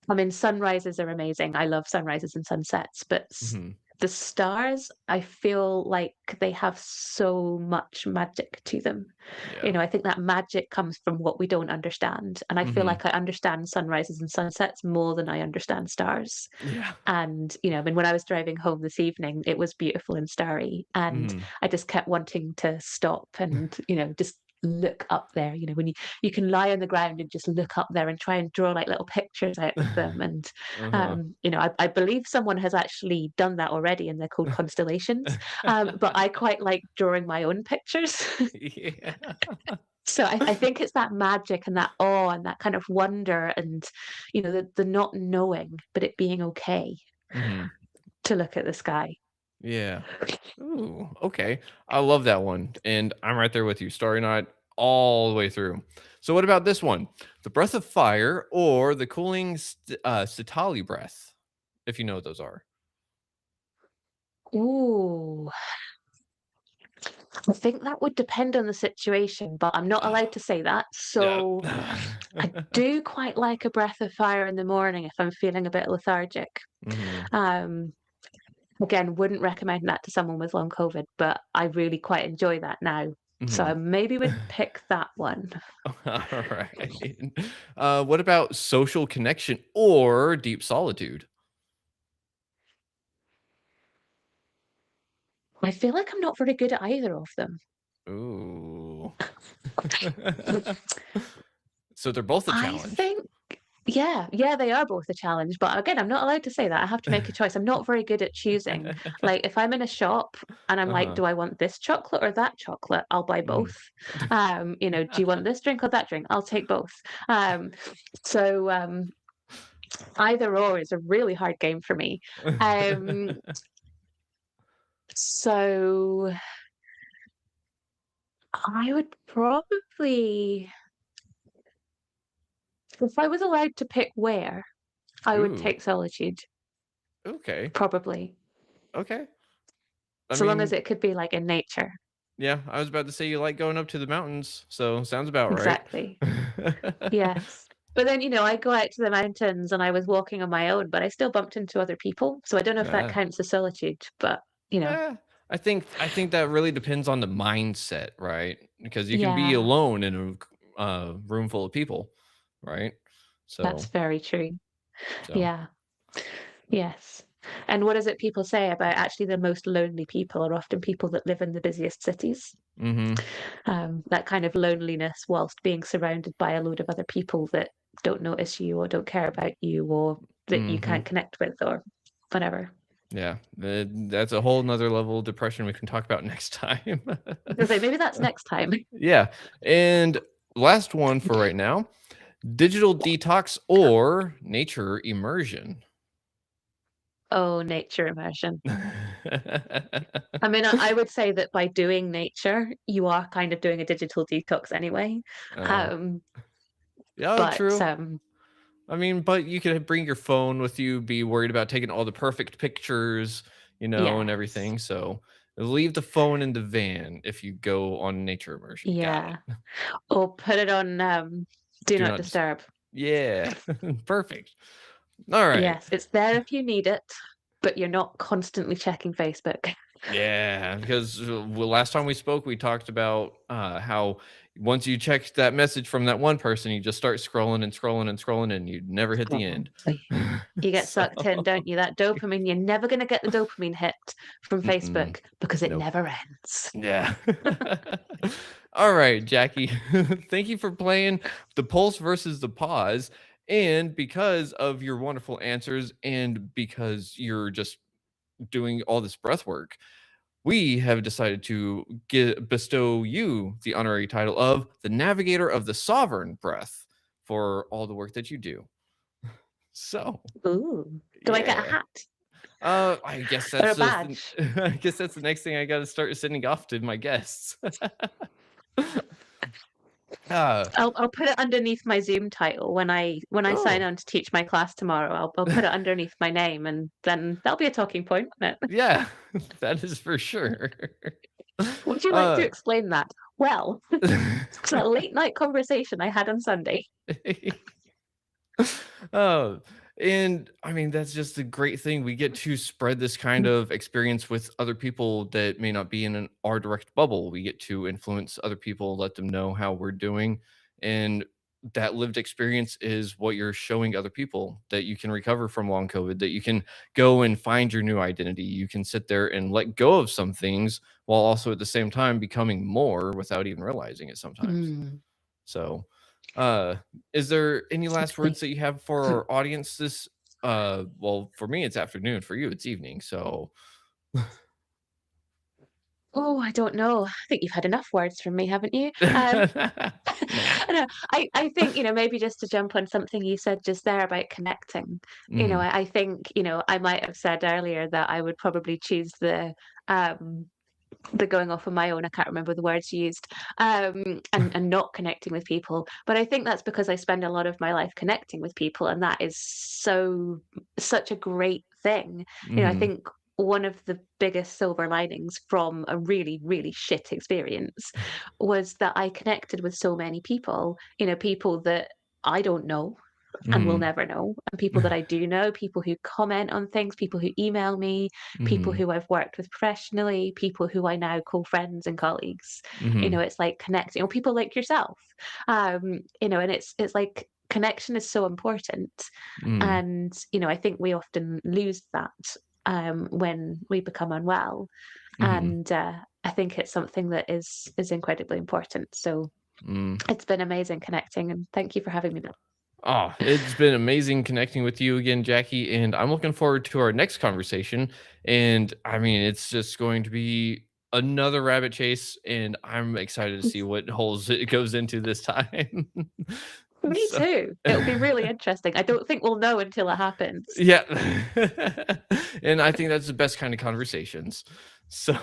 I mean, sunrises are amazing. I love sunrises and sunsets, but Mm-hmm. the stars, I feel like they have so much magic to them. Yeah. I think that magic comes from what we don't understand. And I feel Mm-hmm. like I understand sunrises and sunsets more than I understand stars. Yeah. And, I mean, when I was driving home this evening, it was beautiful and starry. And Mm-hmm. I just kept wanting to stop and, just look up there. When you can lie on the ground and just look up there and try and draw like little pictures out of them. And, Uh-huh. I believe someone has actually done that already and they're called constellations. But I quite like drawing my own pictures. Yeah. So I think it's that magic and that awe and that kind of wonder and, the not knowing, but it being okay Mm-hmm. to look at the sky. Yeah. Ooh, okay. I love that one. And I'm right there with you. Starry Night all the way through. So what about this one? The breath of fire or the cooling Sitali breath, if you know what those are. Ooh, I think that would depend on the situation, but I'm not allowed to say that. Yeah. So I do quite like a breath of fire in the morning if I'm feeling a bit lethargic. Hmm. Um, Again, wouldn't recommend that to someone with long COVID, but I really quite enjoy that now. So Hmm. I maybe would pick that one. All right. What about social connection or deep solitude? I feel like I'm not very good at either of them. Ooh. So they're both a I challenge. think, yeah, yeah, they are both a challenge. But again, I'm not allowed to say that. I have to make a choice. I'm not very good at choosing. Like, if I'm in a shop and I'm like, Uh-huh. do I want this chocolate or that chocolate? I'll buy Mhm. both. Do you want this drink or that drink? I'll take both. Um, so either or is a really hard game for me. Um, so I would probably, if I was allowed to pick where, I would Ooh, take solitude, okay. probably. Okay. I So long as mean, it could be like in nature. yeah, I was about to say you like going up to the mountains, so sounds about right. Exactly. Yes. But then, I go out to the mountains and I was walking on my own, but I still bumped into other people. So I don't know if that Yeah. counts as solitude, but Eh, I think that really depends on the mindset, right? Because you can be yeah, alone in a room full of people, right? that's So, very true. so. Yeah. Yes. And what is it people say about actually the most lonely people are often people that live in the busiest cities? Mhm. That kind of loneliness whilst being surrounded by a load of other people that don't notice you or don't care about you or that you Mhm. can't connect with or whatever. Yeah. That's a whole nother level of depression we can talk about next time. I was like, maybe that's next time. Yeah. And last one for right now. Digital detox or nature immersion? Oh, nature immersion. I mean, I would say that by doing nature, you are kind of doing a digital detox anyway. Oh, Um, yeah, but true. I mean, but you could bring your phone with you, be worried about taking all the perfect pictures, and yes, everything. So leave the phone in the van if you go on nature immersion. Got yeah. it. Or put it on do Do not not dis disturb. Yeah. Perfect. All right. Yes, it's there if you need it, but you're not constantly checking Facebook. Yeah, because last time we spoke, we talked about how once you check that message from that one person, you just start scrolling and scrolling and scrolling, and you never hit the end. Exactly. You get So, sucked in, don't you? That dopamine, you're never going to get the dopamine hit from mm-mm, Facebook because it nope. never ends. Yeah. All right, Jackie. Thank you for playing the pulse versus the pause. And because of your wonderful answers, and because you're just doing all this breath work, we have decided to bestow you the honorary title of the Navigator of the Sovereign Breath for all the work that you do. So, Ooh. Do I get a yeah. hat I guess or that's a just badge? I guess that's the next thing I got to start sending off to my guests. uh, I'll put it underneath my Zoom title when I sign oh, on to teach my class tomorrow. I'll put it underneath my name, and then that'll be a talking point, won't it? yeah, that is for sure. Would you like to uh, explain that? Well, it's a late night conversation I had on Sunday. Oh, and I mean, that's just a great thing. We get to spread this kind of experience with other people that may not be in our direct bubble. We get to influence other people, let them know how we're doing. And that lived experience is what you're showing other people, that you can recover from long COVID, that you can go and find your new identity. You can sit there and let go of some things while also at the same time becoming more without even realizing it sometimes. Mm, So, uh, is there any last exactly. words that you have for our audience this well, for me it's afternoon, for you it's evening. So, Oh, I don't know. I think you've had enough words from me, haven't you? nah. I know. I think, maybe just to jump on something you said just there about connecting. Mhm. I think, I might have said earlier that I would probably choose the going off on my own, I can't remember the words you used, and not connecting with people. But I think that's because I spend a lot of my life connecting with people, and that is such a great thing. I Mhm. think one of the biggest silver linings from a really, really shit experience was that I connected with so many people, people that I don't know and will Mhm. never know, and people that I do know, people who comment on things, people who email me, people Mhm. who I've worked with professionally, people who I now call friends and colleagues. Mhm. It's like connecting, or people like yourself. And it's like connection is so important. Mhm. And, I think we often lose that when we become unwell. Mhm. And I think it's something that is incredibly important. So Mm. it's been amazing connecting, and thank you for having me. Oh, it's been amazing connecting with you again, Jackie, and I'm looking forward to our next conversation. And I mean, it's just going to be another rabbit chase, and I'm excited to see what holes it goes into this time. Me So, too. It'll be really interesting. I don't think we'll know until it happens. yeah. And I think that's the best kind of conversations. So,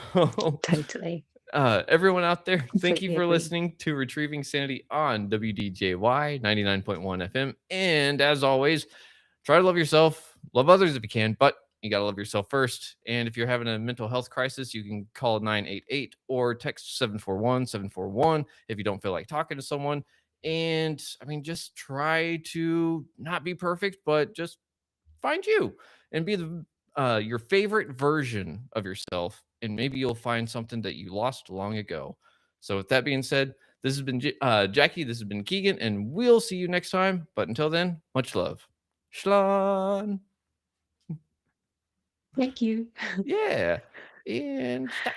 Totally. everyone out there, thank you Completely for agree. listening to Retrieving Sanity on WDJY 99.1 FM. And as always, try to love yourself, love others if you can, but you got to love yourself first. And if you're having a mental health crisis, you can call 988 or text 741-741 if you don't feel like talking to someone. And I mean, just try to not be perfect, but just find you and be your favorite version of yourself, and maybe you'll find something that you lost long ago. So with that being said, this has been Jackie, this has been Keegan, and we'll see you next time. But until then, much love. Schlan. Thank you. Yeah. And stop.